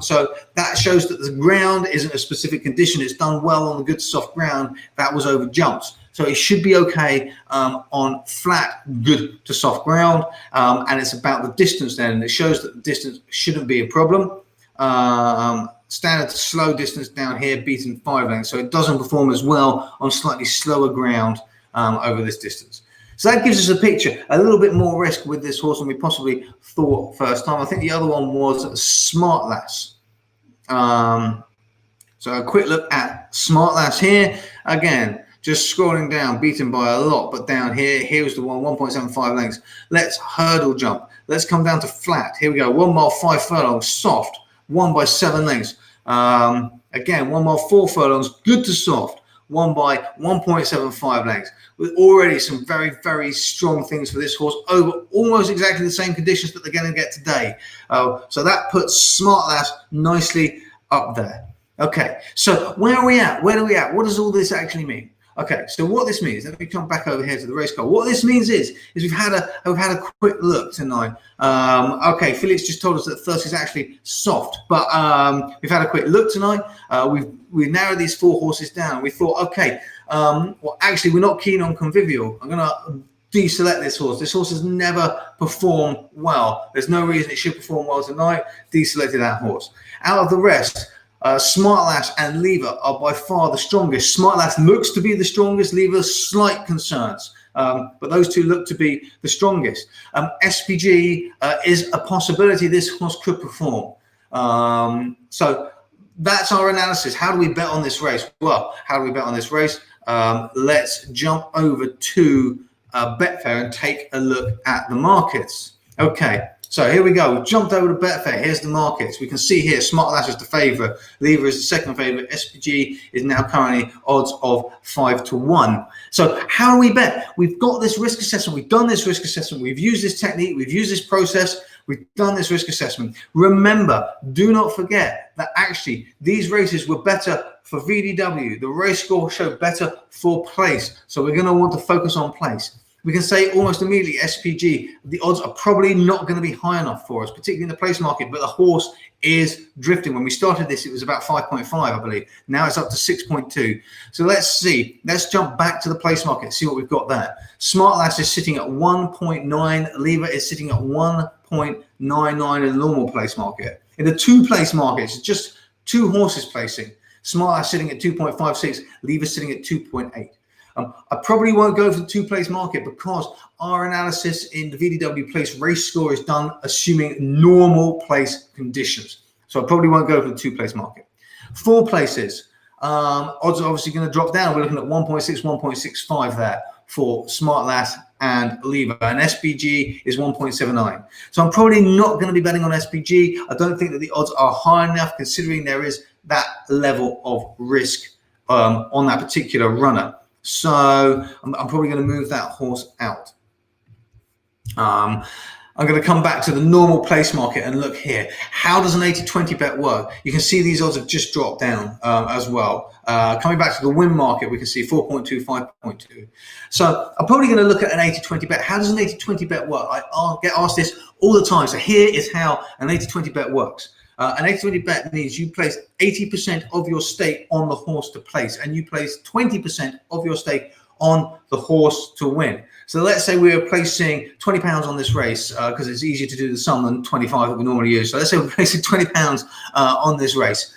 So that shows that the ground isn't a specific condition. It's done well on the good soft ground. That was over jumps, so it should be okay on flat good to soft ground. And it's about the distance then, and it shows that the distance shouldn't be a problem. Standard to slow distance down here, beaten 5 lengths, so it doesn't perform as well on slightly slower ground over this distance. So that gives us a picture, a little bit more risk with this horse than we possibly thought first time. I think the other one was Smart Lass. So a quick look at Smart Lass here. Again, just scrolling down, beaten by a lot, but down here, here's the one, 1.75 lengths. Let's hurdle jump. Let's come down to flat. Here we go, 1 mile, 5 furlongs, soft, won by 7 lengths. Again, 1 mile, 4 furlongs, good to soft, won by 1.75 lengths. With already some very, very strong things for this horse over almost exactly the same conditions that they're going to get today. So that puts Smart Lass nicely up there. Okay, so where are we at? Where are we at? What does all this actually mean? Okay, so what this means, let me come back over here to the race car. What this means is we've had a quick look tonight. Okay, Felix just told us that 30 is actually soft, but we've had a quick look tonight. We've narrowed these 4 horses down. We thought, okay, well, actually, we're not keen on Convivial. I'm going to deselect this horse. This horse has never performed well. There's no reason it should perform well tonight. Deselected that horse. Out of the rest, Smart Lass and Lever are by far the strongest. Smart Lass looks to be the strongest. Lever, slight concerns. But those two look to be the strongest. SPG is a possibility this horse could perform. So that's our analysis. How do we bet on this race? Well, how do we bet on this race? Let's jump over to Betfair and take a look at the markets. Okay, so here we go. We've jumped over to Betfair. Here's the markets. We can see here Smart Lass is the favourite. Lever is the second favourite. SPG is now currently odds of 5 to 1. So how do we bet? We've got this risk assessment. We've done this risk assessment. We've used this technique. We've used this process. We've done this risk assessment. Remember, do not forget that actually these races were better for VDW. The race score showed better for place. So we're going to want to focus on place. We can say almost immediately SPG, the odds are probably not going to be high enough for us, particularly in the place market, but the horse is drifting. When we started this, it was about 5.5, I believe. Now it's up to 6.2. So let's see. Let's jump back to the place market, see what we've got there. Smart Lass is sitting at 1.9. Lever is sitting at 1.99 in the normal place market. In the 2 place markets, it's just 2 horses placing. Smart Lass sitting at 2.56. Lever sitting at 2.8. I probably won't go for the 2 place market because our analysis in the VDW place race score is done assuming normal place conditions. So I probably won't go for the 2 place market. 4 places, odds are obviously going to drop down. We're looking at 1.6, 1.65 there. for Smart Lass and Lever, and SBG is 1.79. So I'm probably not going to be betting on SBG. I don't think that the odds are high enough, considering there is that level of risk on that particular runner. So I'm probably going to move that horse out. I'm going to come back to the normal place market and look here. How does an 80-20 bet work? You can see these odds have just dropped down as well. Coming back to the win market, we can see 4.2, 5.2. So I'm probably going to look at an 80-20 bet. How does an 80-20 bet work? I get asked this all the time. So here is how an 80-20 bet works. An 80-20 bet means you place 80% of your stake on the horse to place, and you place 20% of your stake on the horse to win. So let's say we are placing £20 on this race because it's easier to do the sum than 25 that we normally use. So let's say we're placing £20 on this race.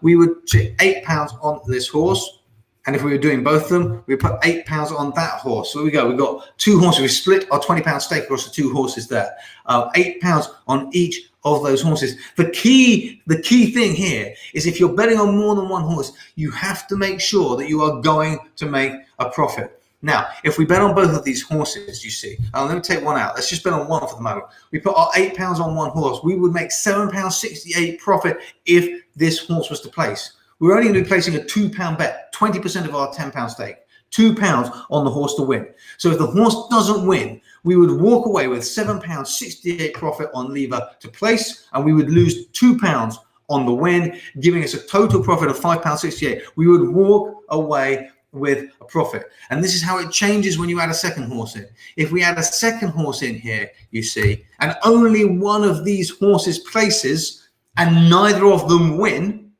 We would put £8 on this horse. And if we were doing both of them, we put £8 on that horse. So there we go. We've got two horses. We split our £20 stake across the two horses there. £8 on each of those horses. The key thing here is if you're betting on more than one horse, you have to make sure that you are going to make a profit. Now, if we bet on both of these horses, you see, let me take one out. Let's just bet on one for the moment. We put our £8 on one horse. We would make £7.68 profit if this horse was to place. We're only going to be placing a £2 bet, 20% of our £10 stake, £2 on the horse to win. So if the horse doesn't win, we would walk away with £7.68 profit on Lever to place, and we would lose £2 on the win, giving us a total profit of £5.68. We would walk away with a profit. And this is how it changes when you add a second horse in. If we add a second horse in here, you see, and only one of these horses places and neither of them win,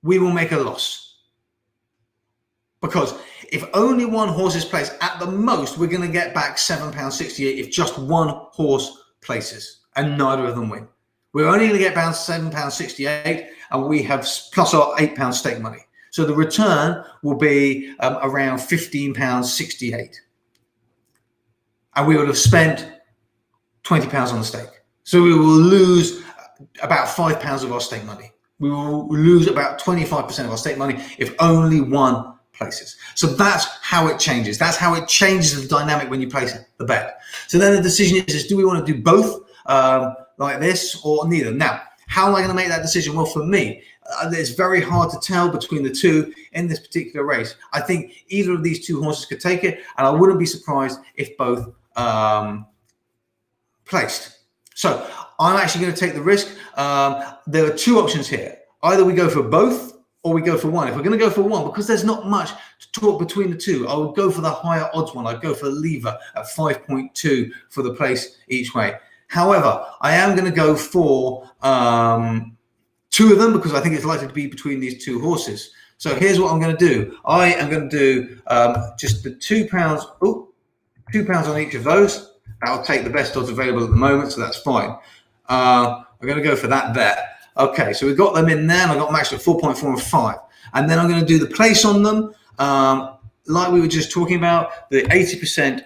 we will make a loss. Because if only one horse is placed, at the most, we're going to get back £7.68 if just one horse places and neither of them win. We're only going to get back £7.68 and we have plus our £8 stake money. So the return will be around £15.68. And we would have spent £20 on the stake. So we will lose about £5 of our stake money. We will lose about 25% of our stake money if only one places. So that's how it changes. That's how it changes the dynamic when you place the bet. So then the decision is do we want to do both like this or neither? Now, how am I going to make that decision? Well, for me, it's very hard to tell between the two in this particular race. I think either of these two horses could take it, and I wouldn't be surprised if both placed. So I'm actually going to take the risk. There are two options here. Either we go for both or we go for one. If we're going to go for one, because there's not much to talk between the two, I would go for the higher odds one. I'd go for the Lever at 5.2 for the place each way. However, I am going to go for two of them because I think it's likely to be between these two horses. So here's what I'm going to do. I am going to do just the £2. £2 on each of those. That'll take the best odds available at the moment, so that's fine. I'm going to go for that bet. Okay, so we've got them in there, and I got them actually at 4.4 and 5. And then I'm going to do the place on them, like we were just talking about, the 80%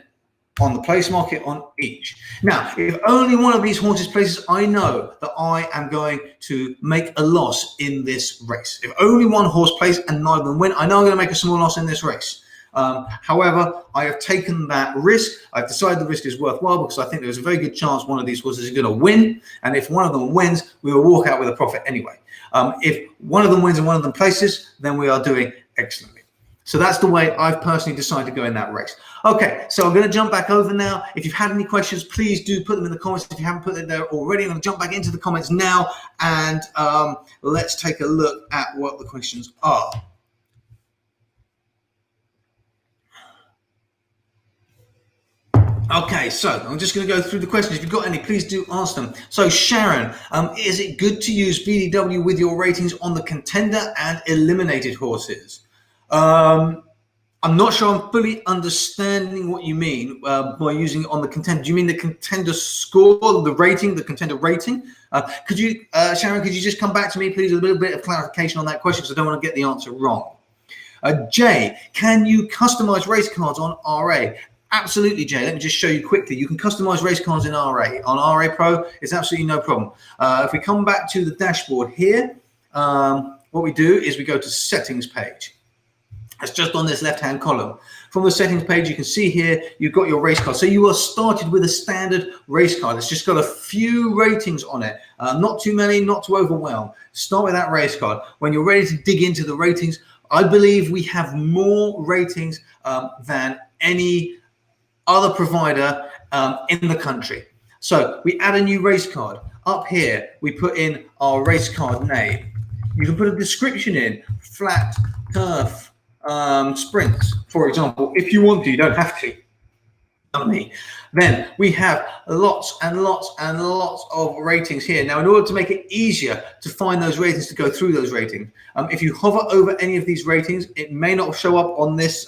on the place market on each. Now, if only one of these horses places, I know that I am going to make a loss in this race. If only one horse plays and neither of them win, I know I'm going to make a small loss in this race. However, I have taken that risk. I've decided the risk is worthwhile because I think there's a very good chance one of these horses is going to win. And if one of them wins, we will walk out with a profit anyway. If one of them wins and one of them places, then we are doing excellently. So that's the way I've personally decided to go in that race. Okay, so I'm going to jump back over now. If you've had any questions, please do put them in the comments. If you haven't put it there already, I'm going to jump back into the comments now and let's take a look at what the questions are. Okay, so I'm just going to go through the questions. If you've got any, please do ask them. So Sharon, is it good to use BDW with your ratings on the contender and eliminated horses? I'm not sure I'm fully understanding what you mean by using it on the contender. Do you mean the contender score, the rating, the contender rating? Could you, Sharon, could you just come back to me, please, with a little bit of clarification on that question because I don't want to get the answer wrong. Jay, can you customize race cards on RA? Absolutely, Jay. Let me just show you quickly. You can customize race cards in RA. On RA Pro, it's absolutely no problem. If we come back to the dashboard here, what we do is we go to settings page. It's just on this left-hand column. From the settings page, you can see here, you've got your race card. So you are started with a standard race card. It's just got a few ratings on it. Not too many, not to overwhelm. Start with that race card. When you're ready to dig into the ratings, I believe we have more ratings than any other provider in the country. So we add a new race card. Up here, we put in our race card name. You can put a description in, flat, turf, sprints, for example, if you want to. You don't have to. Then we have lots and lots and lots of ratings here. Now, in order to make it easier to find those ratings, to go through those ratings, if you hover over any of these ratings, it may not show up on this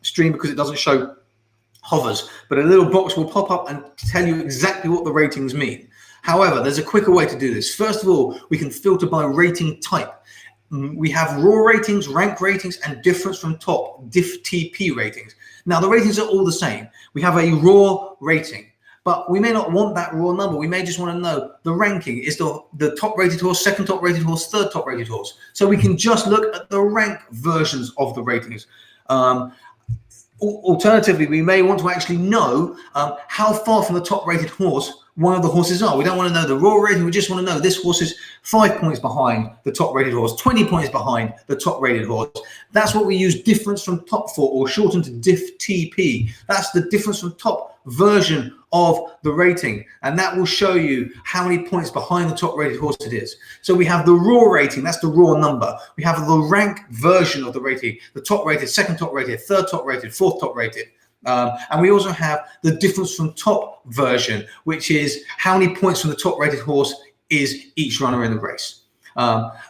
stream because it doesn't show hovers, but a little box will pop up and tell you exactly what the ratings mean. However, there's a quicker way to do this. First of all, we can filter by rating type. We have raw ratings, rank ratings, and difference from top, diff TP ratings. Now, the ratings are all the same. We have a raw rating, but we may not want that raw number. We may just want to know the ranking. Is the top rated horse, second top rated horse, third top rated horse? So we can just look at the rank versions of the ratings. Alternatively, we may want to actually know how far from the top rated horse one of the horses are. We don't want to know the raw rating. We just want to know this horse is 5 points behind the top rated horse, 20 points behind the top rated horse. That's what we use difference from top for, or shortened to diff TP. That's the difference from top version of the rating, and that will show you how many points behind the top rated horse it is. So we have the raw rating, that's the raw number. We have the rank version of the rating, the top rated, second top rated, third top rated, fourth top rated. And we also have the difference from top version, which is how many points from the top rated horse is each runner in the race.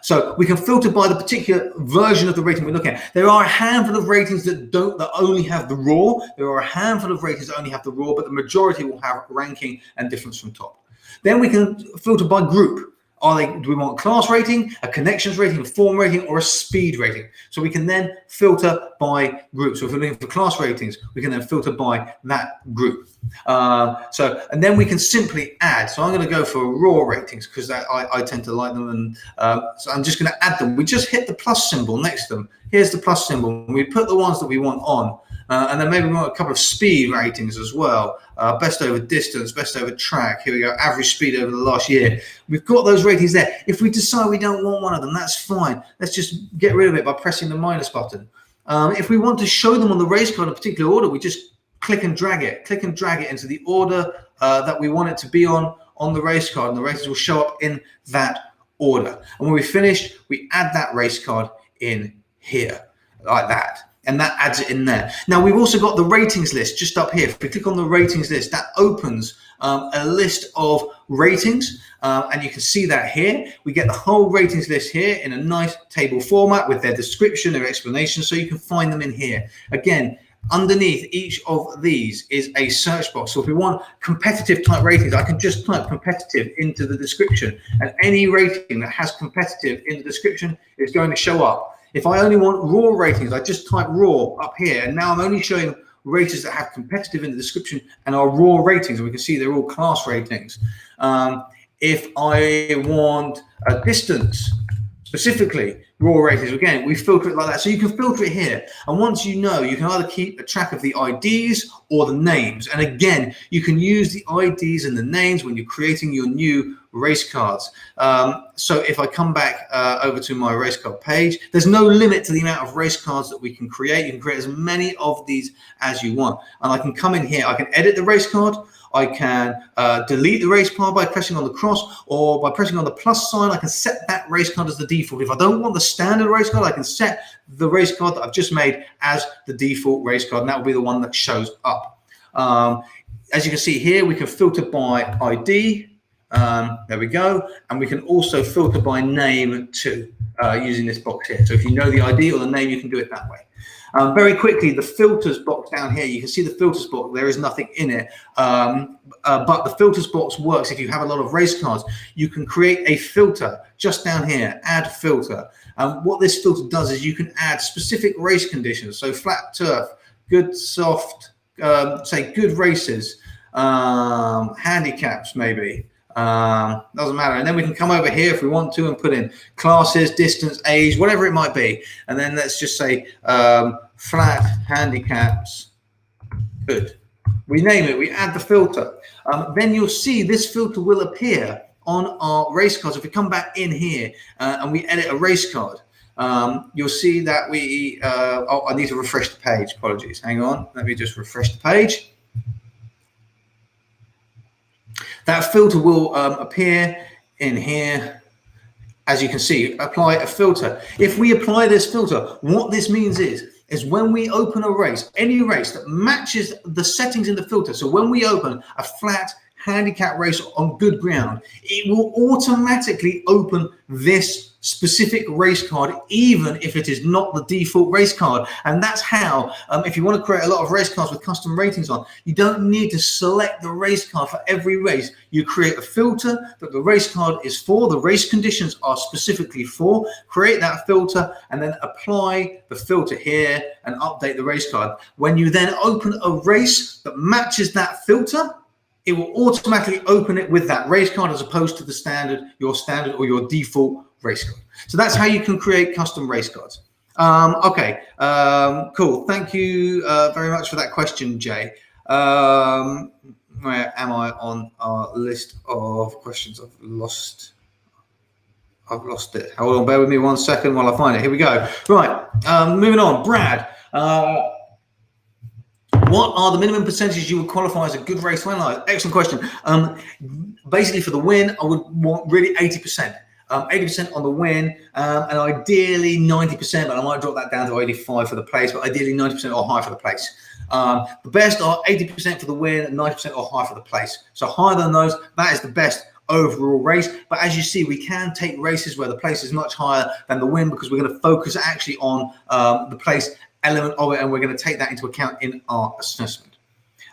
So we can filter by the particular version of the rating we're looking at. There are a handful of ratings that only have the raw. There are a handful of ratings that only have the raw, but the majority will have ranking and difference from top. Then we can filter by group. Do we want class rating, a connections rating, a form rating, or a speed rating? So we can then filter by group. So if we're looking for class ratings, we can then filter by that group. And then we can simply add. So I'm going to go for raw ratings because I tend to like them, and so I'm just going to add them. We just hit the plus symbol next to them. Here's the plus symbol. We put the ones that we want on. And then maybe we want a couple of speed ratings as well. Best over distance, best over track. Here we go, average speed over the last year. We've got those ratings there. If we decide we don't want one of them, that's fine. Let's just get rid of it by pressing the minus button. If we want to show them on the race card in a particular order, we just click and drag it into the order that we want it to be on the race card, and the races will show up in that order. And when we finish, we add that race card in here, like that. And that adds it in there. Now, we've also got the ratings list just up here. If we click on the ratings list, that opens a list of ratings. And you can see that here. We get the whole ratings list here in a nice table format with their description, their explanation, so you can find them in here. Again, underneath each of these is a search box. So if we want competitive type ratings, I can just type competitive into the description. And any rating that has competitive in the description is going to show up. If I only want raw ratings, I just type raw up here, and now I'm only showing ratings that have competitive in the description and are raw ratings, and we can see they're all class ratings. If I want a distance, specifically raw ratings, again, we filter it like that. So you can filter it here, and once you know, you can either keep a track of the IDs or the names. And again, you can use the IDs and the names when you're creating your new race cards. So if I come back over to my race card page, there's no limit to the amount of race cards that we can create. You can create as many of these as you want. And I can come in here, I can edit the race card, I can delete the race card by pressing on the cross, or by pressing on the plus sign, I can set that race card as the default. If I don't want the standard race card, I can set the race card that I've just made as the default race card, and that will be the one that shows up. As you can see here, we can filter by ID. There we go. And we can also filter by name too, using this box here. So if you know the ID or the name, you can do it that way. Very quickly, the filters box down here, you can see the filters box, there is nothing in it. But the filters box works if you have a lot of race cards. You can create a filter just down here, add filter. What this filter does is you can add specific race conditions. So flat turf, good soft, say good races, handicaps maybe. Doesn't matter. And then we can come over here if we want to and put in classes, distance, age, whatever it might be. And then let's just say flat handicaps. Good. We name it, we add the filter. Then you'll see this filter will appear on our race cards. If we come back in here and we edit a race card, you'll see that we, I need to refresh the page, apologies. Hang on, let me just refresh the page. That filter will appear in here. As you can see, apply a filter. If we apply this filter, what this means is when we open a race, any race that matches the settings in the filter, so when we open a flat handicap race on good ground, it will automatically open this specific race card, even if it is not the default race card. And that's how, if you want to create a lot of race cards with custom ratings on, you don't need to select the race card for every race. You create a filter that the race card is for, the race conditions are specifically for, create that filter, and then apply the filter here and update the race card. When you then open a race that matches that filter, it will automatically open it with that race card as opposed to the standard, your standard or your default race card. So that's how you can create custom race cards. Okay, cool. Thank you very much for that question, Jay. Where am I on our list of questions? I've lost it. Hold on, bear with me 1 second while I find it. Here we go. Right, moving on. Brad. What are the minimum percentages you would qualify as a good race to analyze? Excellent question. Basically, for the win, I would want really 80%. 80% on the win, and ideally 90%, but I might drop that down to 85 for the place, but ideally 90% or higher for the place. The best are 80% for the win and 90% or higher for the place. So higher than those, that is the best overall race. But as you see, we can take races where the place is much higher than the win, because we're going to focus actually on the place element of it, and we're going to take that into account in our assessment.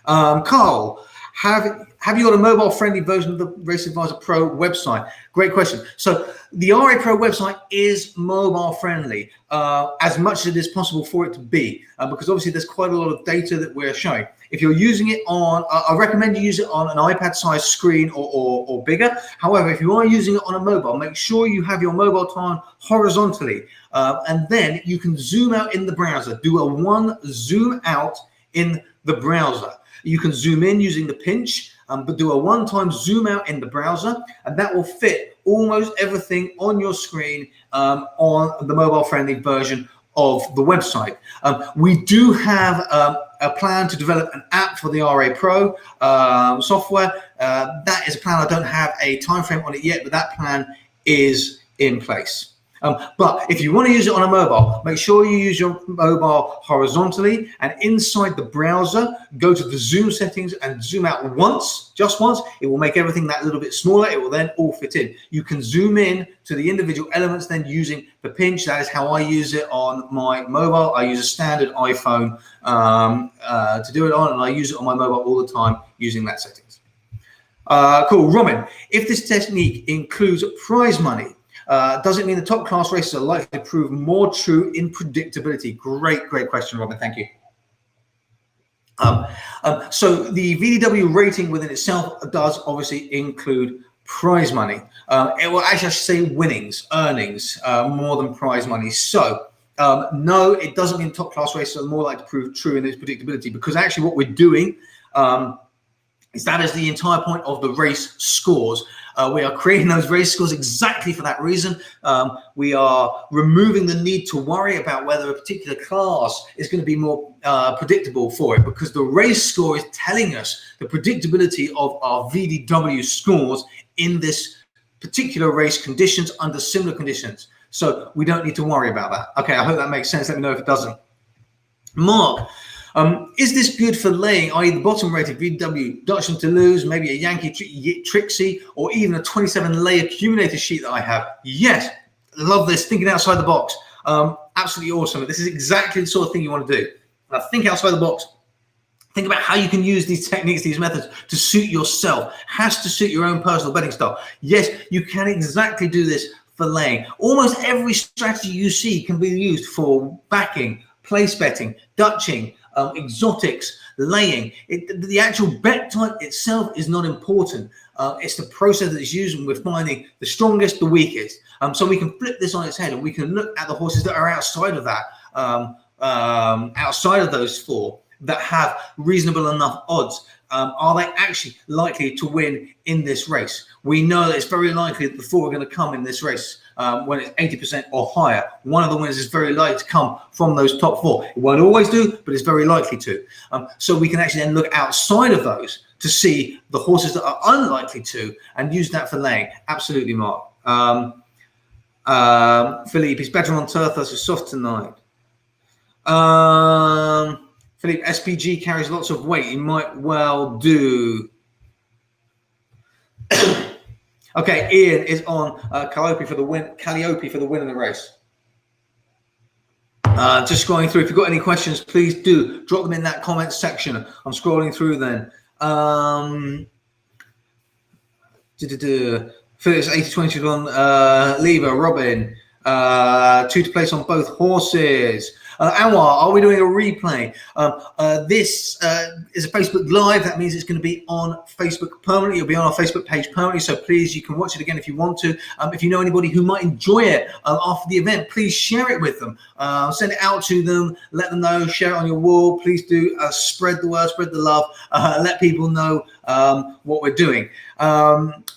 Carl, have you got a mobile friendly version of the Race Advisor Pro website? Great question. So the RA Pro website is mobile friendly, as much as it is possible for it to be, because obviously there's quite a lot of data that we're showing. If you're using it on, I recommend you use it on an iPad size screen or bigger. However, if you are using it on a mobile, make sure you have your mobile turned horizontally, and then you can zoom out in the browser. Do a one zoom out in the browser. You can zoom in using the pinch, but do a one-time zoom out in the browser, and that will fit almost everything on your screen on the mobile-friendly version of the website. We do have a plan to develop an app for the RA Pro software. That is a plan. I don't have a time frame on it yet, but that plan is in place. But if you want to use it on a mobile, make sure you use your mobile horizontally, and inside the browser, go to the zoom settings and zoom out once, just once. It will make everything that little bit smaller. It will then all fit in. You can zoom in to the individual elements then using the pinch. That is how I use it on my mobile. I use a standard iPhone to do it on, and I use it on my mobile all the time using that settings. Cool. Robin, if this technique includes prize money, does it mean the top class races are likely to prove more true in predictability? Great question, Robin. Thank you. So the VDW rating within itself does obviously include prize money. It will actually say winnings, earnings, more than prize money. So no, it doesn't mean top class races are more likely to prove true in its predictability, because actually what we're doing is that is the entire point of the race scores. We are creating those race scores exactly for that reason. We are removing the need to worry about whether a particular class is going to be more predictable for it, because the race score is telling us the predictability of our VDW scores in this particular race conditions under similar conditions. So we don't need to worry about that. Okay, I hope that makes sense. Let me know if it doesn't. Mark, is this good for laying, i.e. the bottom rated VW, Dutchman to lose, maybe a Yankee Trixie, or even a 27 lay accumulator sheet that I have? Yes, love this, thinking outside the box. Absolutely awesome. This is exactly the sort of thing you want to do. Think outside the box. Think about how you can use these techniques, these methods to suit yourself. Has to suit your own personal betting style. Yes, you can exactly do this for laying. Almost every strategy you see can be used for backing, place betting, Dutching, exotics, laying. The actual bet type itself is not important. It's the process that is used, and we're finding the strongest, the weakest. So we can flip this on its head, and we can look at the horses that are outside of that, outside of those four, that have reasonable enough odds. Are they actually likely to win in this race? We know that it's very likely that the four are going to come in this race when it's 80% or higher. One of the winners is very likely to come from those top four. It won't always do, but it's very likely to. So we can actually then look outside of those to see the horses that are unlikely to and use that for laying. Absolutely, Mark. Philippe, he's better on turf, that's soft tonight. Philippe, SPG carries lots of weight. He might well do. Okay, Ian is on Calliope for the win. Calliope for the win of the race. Just scrolling through. If you've got any questions, please do drop them in that comment section. I'm scrolling through then. Phillips 80-20 on Lever, Robin. 2 to place on both horses. Anwar, are we doing a replay? This is a Facebook Live. That means it's going to be on Facebook permanently. It'll be on our Facebook page permanently. So please, you can watch it again if you want to. If you know anybody who might enjoy it after the event, please share it with them. Send it out to them. Let them know. Share it on your wall. Please do spread the word, spread the love. Let people know what we're doing.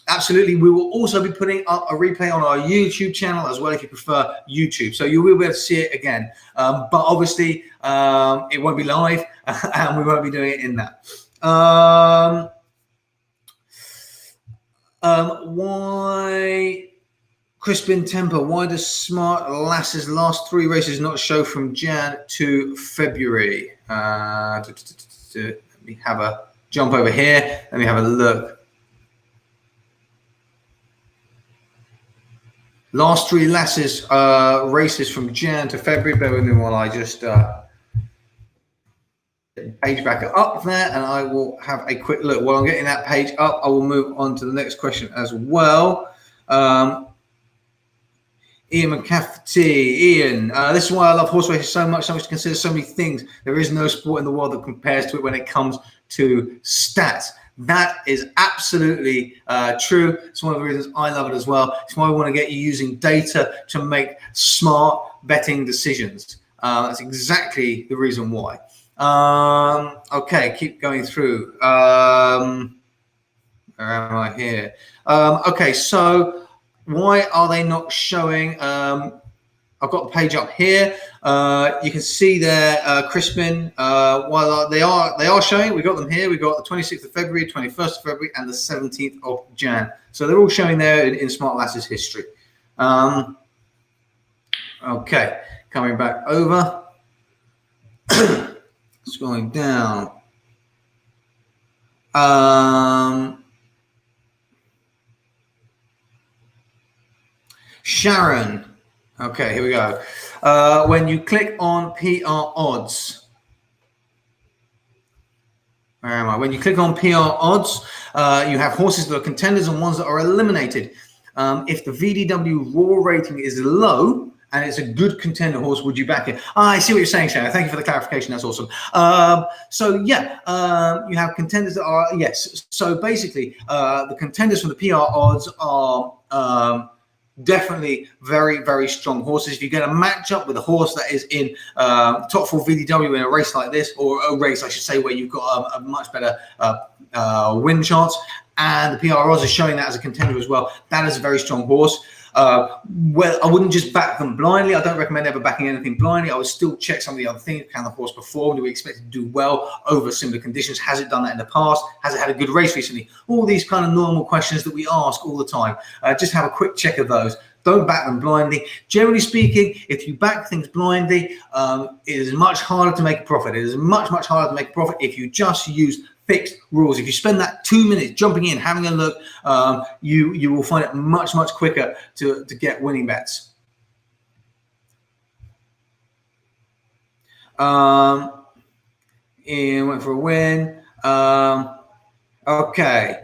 Absolutely. We will also be putting up a replay on our YouTube channel as well, if you prefer YouTube. So you will be able to see it again. But obviously, it won't be live and we won't be doing it in that. Why Crispin Temper? Why does Smart Lass's last 3 races not show from Jan to February? Let me have a jump over here. Let me have a look. Last 3 Lasses races from Jan to February. Bear with me while I just get the page back up there, and I will have a quick look. While I'm getting that page up, I will move on to the next question as well. Ian McCafferty. Ian, this is why I love horse racing so much to consider so many things. There is no sport in the world that compares to it when it comes to stats. That is absolutely true. It's one of the reasons I love it as well. It's why I want to get you using data to make smart betting decisions. That's exactly the reason why. Okay, keep going through. Where am I here? Okay, so why are they not showing? I've got the page up here. You can see there, Crispin. While they are showing, we got them here. We got the 26th of February, 21st of February, and the 17th of Jan. So they're all showing there in Smart Lass's history. Okay, coming back over, scrolling down. Sharon. Okay, here we go. When you click on PR odds, where am I? When you click on PR odds, you have horses that are contenders and ones that are eliminated. If the VDW raw rating is low and it's a good contender horse, would you back it? I see what you're saying, Sharon. Thank you for the clarification. That's awesome. So yeah, you have contenders that are, yes. So basically, the contenders from the PR odds are definitely very, very strong horses. If you get a matchup with a horse that is in top 4 VDW in a race like this, or a race, I should say, where you've got a much better win chance, and the PR odds are showing that as a contender as well, that is a very strong horse. Well, I wouldn't just back them blindly. I don't recommend ever backing anything blindly. I would still check some of the other things. Can the horse perform? Do we expect it to do well over similar conditions? Has it done that in the past? Has it had a good race recently? All these kind of normal questions that we ask all the time. Just have a quick check of those. Don't back them blindly. Generally speaking, if you back things blindly, it is much harder to make a profit. It is much, much harder to make a profit if you just use fixed rules. If you spend that 2 minutes jumping in, having a look, you will find it much, much quicker to get winning bets. Ian went for a win. Okay.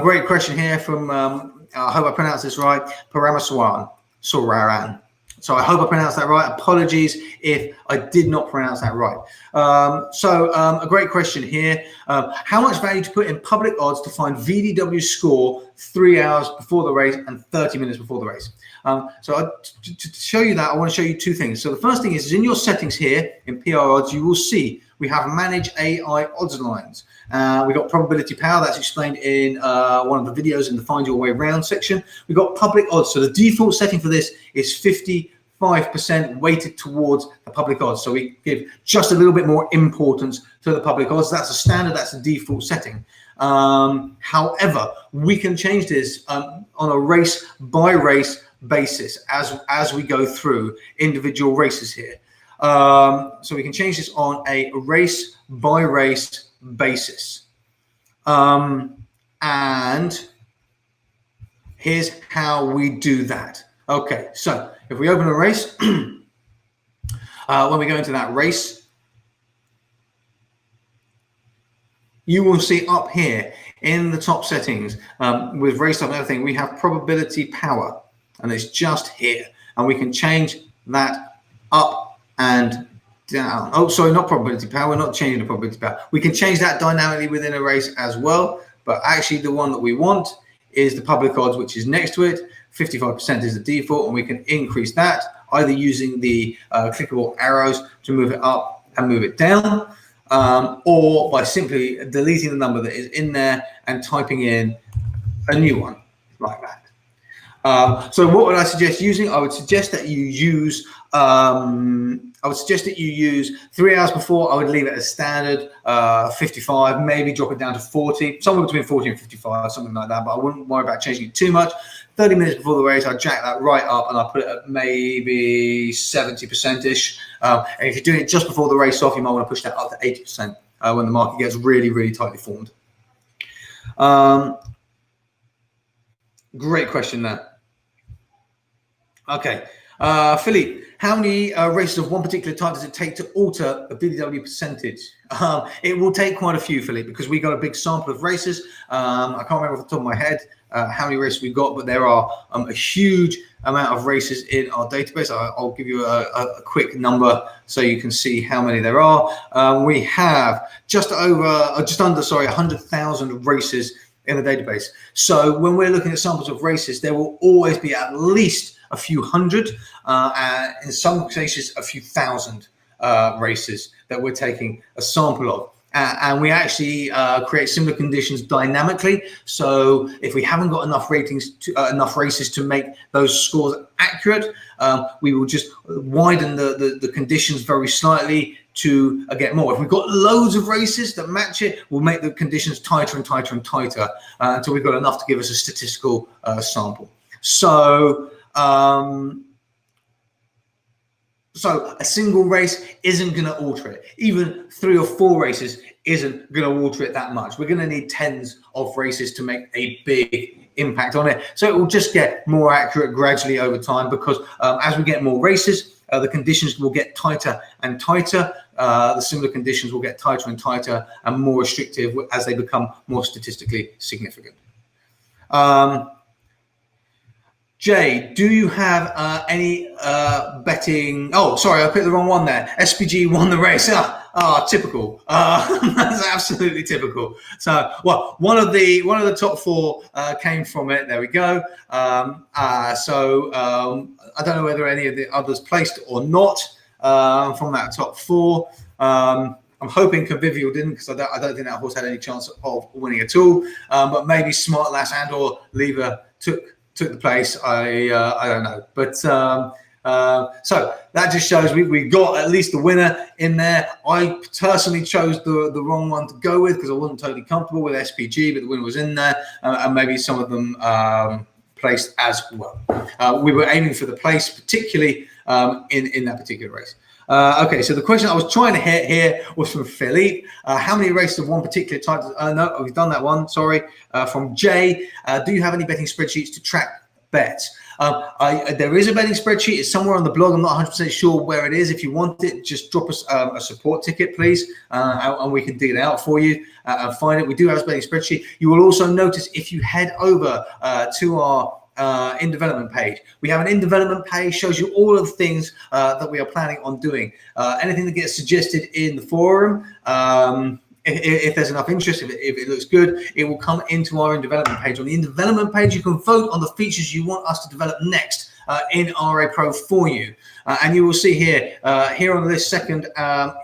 Great question here from, I hope I pronounced this right, Paramaswaran. Soraran. So I hope I pronounced that right. Apologies if I did not pronounce that right. A great question here. How much value to put in public odds to find VDW score 3 hours before the race and 30 minutes before the race? To show you that, I want to show you two things. So the first thing is in your settings here in PR odds, you will see we have manage AI odds lines. We've got probability power, that's explained in one of the videos in the find your way round section. We've got public odds. So the default setting for this is 55% weighted towards the public odds. So we give just a little bit more importance to the public odds. That's a standard, that's a default setting. However, we can change this on a race by race basis as we go through individual races here. So we can change this on a race by race basis. And here's how we do that. Okay, so if we open a race, when we go into that race, you will see up here in the top settings with race type and everything, we have probability power, and it's just here, and we can change that up and down. Oh, sorry, not probability power. We're not changing the probability power. We can change that dynamically within a race as well, but actually the one that we want is the public odds, which is next to it. 55% is the default, and we can increase that either using the clickable arrows to move it up and move it down, or by simply deleting the number that is in there and typing in a new one like that. So what would I suggest using? I would suggest that you use 3 hours before. I would leave it as standard, 55, maybe drop it down to 40, somewhere between 40 and 55, something like that, but I wouldn't worry about changing it too much. 30 minutes before the race, I'd jack that right up and I'll put it at maybe 70%-ish. And if you're doing it just before the race off, you might want to push that up to 80% when the market gets really, really tightly formed. Great question there. Okay, Philippe, how many races of one particular type does it take to alter a VDW percentage? It will take quite a few, Philippe, because we got a big sample of races. I can't remember off the top of my head how many races we've got, but there are a huge amount of races in our database. I'll give you a quick number so you can see how many there are. We have just under 100,000 races in the database. So when we're looking at samples of races, there will always be at least a few hundred, and in some cases, a few thousand races that we're taking a sample of. And we actually create similar conditions dynamically. So if we haven't got enough enough races to make those scores accurate, we will just widen the conditions very slightly to get more. If we've got loads of races that match it, we'll make the conditions tighter and tighter and tighter until we've got enough to give us a statistical sample. So a single race isn't going to alter it. Even 3 or 4 races isn't going to alter it that much. We're going to need tens of races to make a big impact on it. So it will just get more accurate gradually over time, because as we get more races, the conditions will get tighter and tighter. The similar conditions will get tighter and tighter and more restrictive as they become more statistically significant. Jay, do you have any betting? Oh, sorry, I put the wrong one there. SPG won the race. Typical. That's absolutely typical. So, well, one of the top 4 came from it. There we go. I don't know whether any of the others placed or not from that top 4. I'm hoping Convivial didn't, because I don't think that horse had any chance of winning at all. But maybe Smart Lass and or Lever took the place. I don't know, but so that just shows we got at least the winner in there. I personally chose the wrong one to go with because I wasn't totally comfortable with SPG, but the winner was in there, and maybe some of them placed as well. We were aiming for the place, particularly in that particular race. Okay, so the question I was trying to hit here was from Philippe. How many races of one particular type? No, we've done that one. Sorry. From Jay, do you have any betting spreadsheets to track bets? There is a betting spreadsheet. It's somewhere on the blog. I'm not 100% sure where it is. If you want it, just drop us a support ticket, please, and we can dig it out for you and find it. We do have a betting spreadsheet. You will also notice if you head over to our in development page. We have an in development page, shows you all of the things that we are planning on doing. Anything that gets suggested in the forum, if there's enough interest, if it looks good, it will come into our in development page. On the in development page, you can vote on the features you want us to develop next in RA Pro for you. And you will see here, here on this second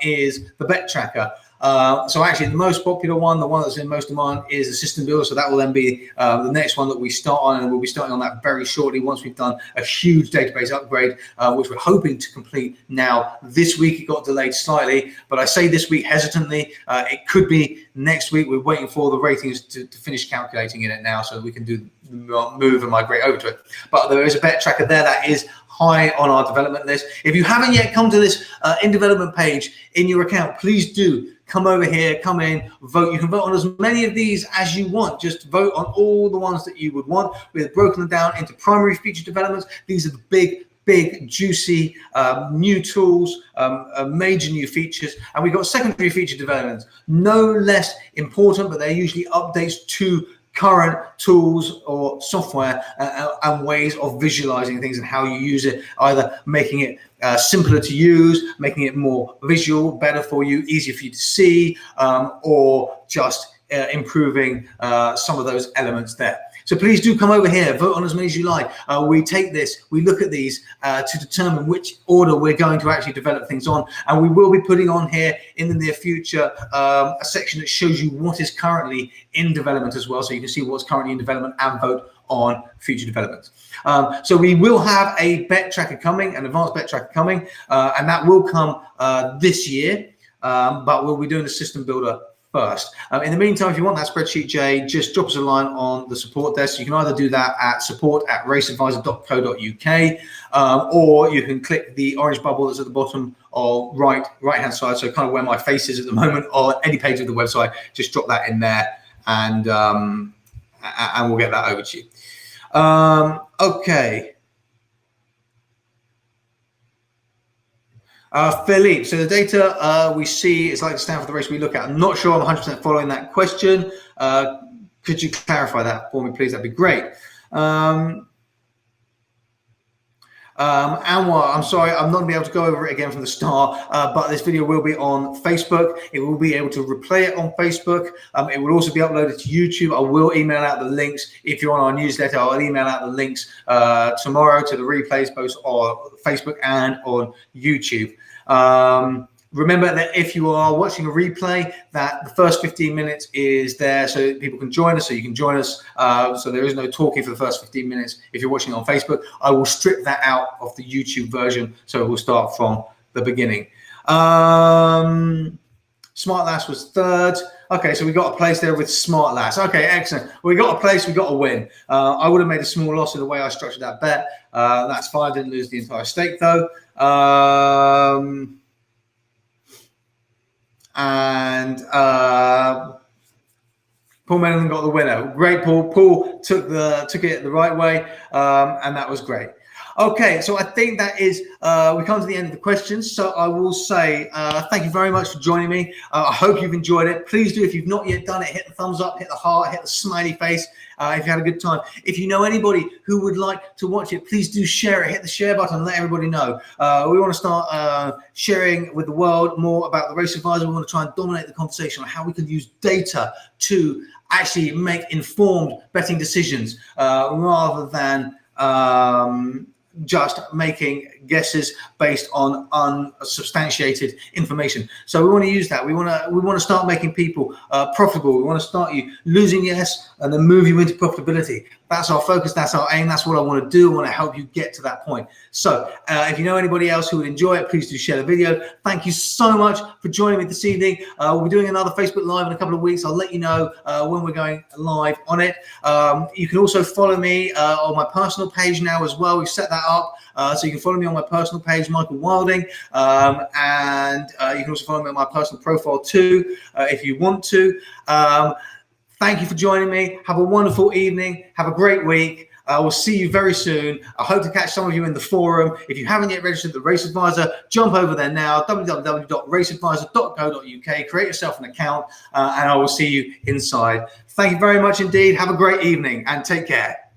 is the bet tracker. So actually the most popular one, the one that's in most demand, is the system builder. So that will then be the next one that we start on, and we'll be starting on that very shortly once we've done a huge database upgrade, which we're hoping to complete now this week. It got delayed slightly, but I say this week hesitantly. It could be next week. We're waiting for the ratings to finish calculating in it now so we can do move and migrate over to it. But there is a bet tracker there that is high on our development list. If you haven't yet come to this in development page in your account, please do come over here, come in, vote. You can vote on as many of these as you want. Just vote on all the ones that you would want. We've broken them down into primary feature developments. These are the big, juicy new tools, major new features. And we've got secondary feature developments, no less important, but they're usually updates to current tools or software and ways of visualizing things and how you use it, either making it simpler to use, making it more visual, better for you, easier for you to see, or just improving some of those elements there. So please do come over here, vote on as many as you like. We take this, we look at these to determine which order we're going to actually develop things on. And we will be putting on here in the near future a section that shows you what is currently in development as well. So you can see what's currently in development and vote on future developments. So we will have a bet tracker coming, an advanced bet tracker coming, and that will come this year, but we'll be doing the system builder first. In the meantime, if you want that spreadsheet, Jay, just drop us a line on the support desk. You can either do that at support@raceadvisor.co.uk, or you can click the orange bubble that's at the bottom or right-hand side, so kind of where my face is at the moment, or any page of the website. Just drop that in there, and we'll get that over to you. Okay. Philippe, so the data we see is like to stand for the race we look at. I'm not sure I'm 100% following that question. Could you clarify that for me, please? That'd be great. Anwar, I'm sorry, I'm not going to be able to go over it again from the start, but this video will be on Facebook. It will be able to replay it on Facebook. It will also be uploaded to YouTube. I will email out the links. If you're on our newsletter, I'll email out the links tomorrow to the replays, both on Facebook and on YouTube. Remember that if you are watching a replay, that the first 15 minutes is there so people can join us, so you can join us. So there is no talking for the first 15 minutes. If you're watching on Facebook, I will strip that out of the YouTube version, so it will start from the beginning. Smart Lass was third. Okay, so we got a place there with Smart Lass. Okay, excellent. We got a place, we got a win. I would have made a small loss in the way I structured that bet. That's fine, didn't lose the entire stake though. And Paul Mellon got the winner. Great, Paul. Paul took it the right way, and that was great. Okay, so I think that is we come to the end of the questions. So I will say thank you very much for joining me. I hope you've enjoyed it. Please do, if you've not yet done it, hit the thumbs up, hit the heart, hit the smiley face. If you had a good time. If you know anybody who would like to watch it, please do share it. Hit the share button and let everybody know. We want to start sharing with the world more about the Race Advisor. We want to try and dominate the conversation on how we can use data to actually make informed betting decisions rather than just making guesses based on unsubstantiated information. So we want to use that. We want to start making people profitable. We want to start you losing yes and then move you into profitability. That's our focus. That's our aim. That's what I want to do. I want to help you get to that point. So if you know anybody else who would enjoy it, please do share the video. Thank you so much for joining me this evening. We'll be doing another Facebook Live in a couple of weeks. I'll let you know when we're going live on it. You can also follow me on my personal page now as well. We've set that up. So you can follow me on my personal page, Michael Wilding, and you can also follow me on my personal profile too, if you want to. Thank you for joining me. Have a wonderful evening. Have a great week. We'll see you very soon. I hope to catch some of you in the forum. If you haven't yet registered the Race Advisor, jump over there now, www.raceadvisor.co.uk. Create yourself an account, and I will see you inside. Thank you very much indeed. Have a great evening and take care.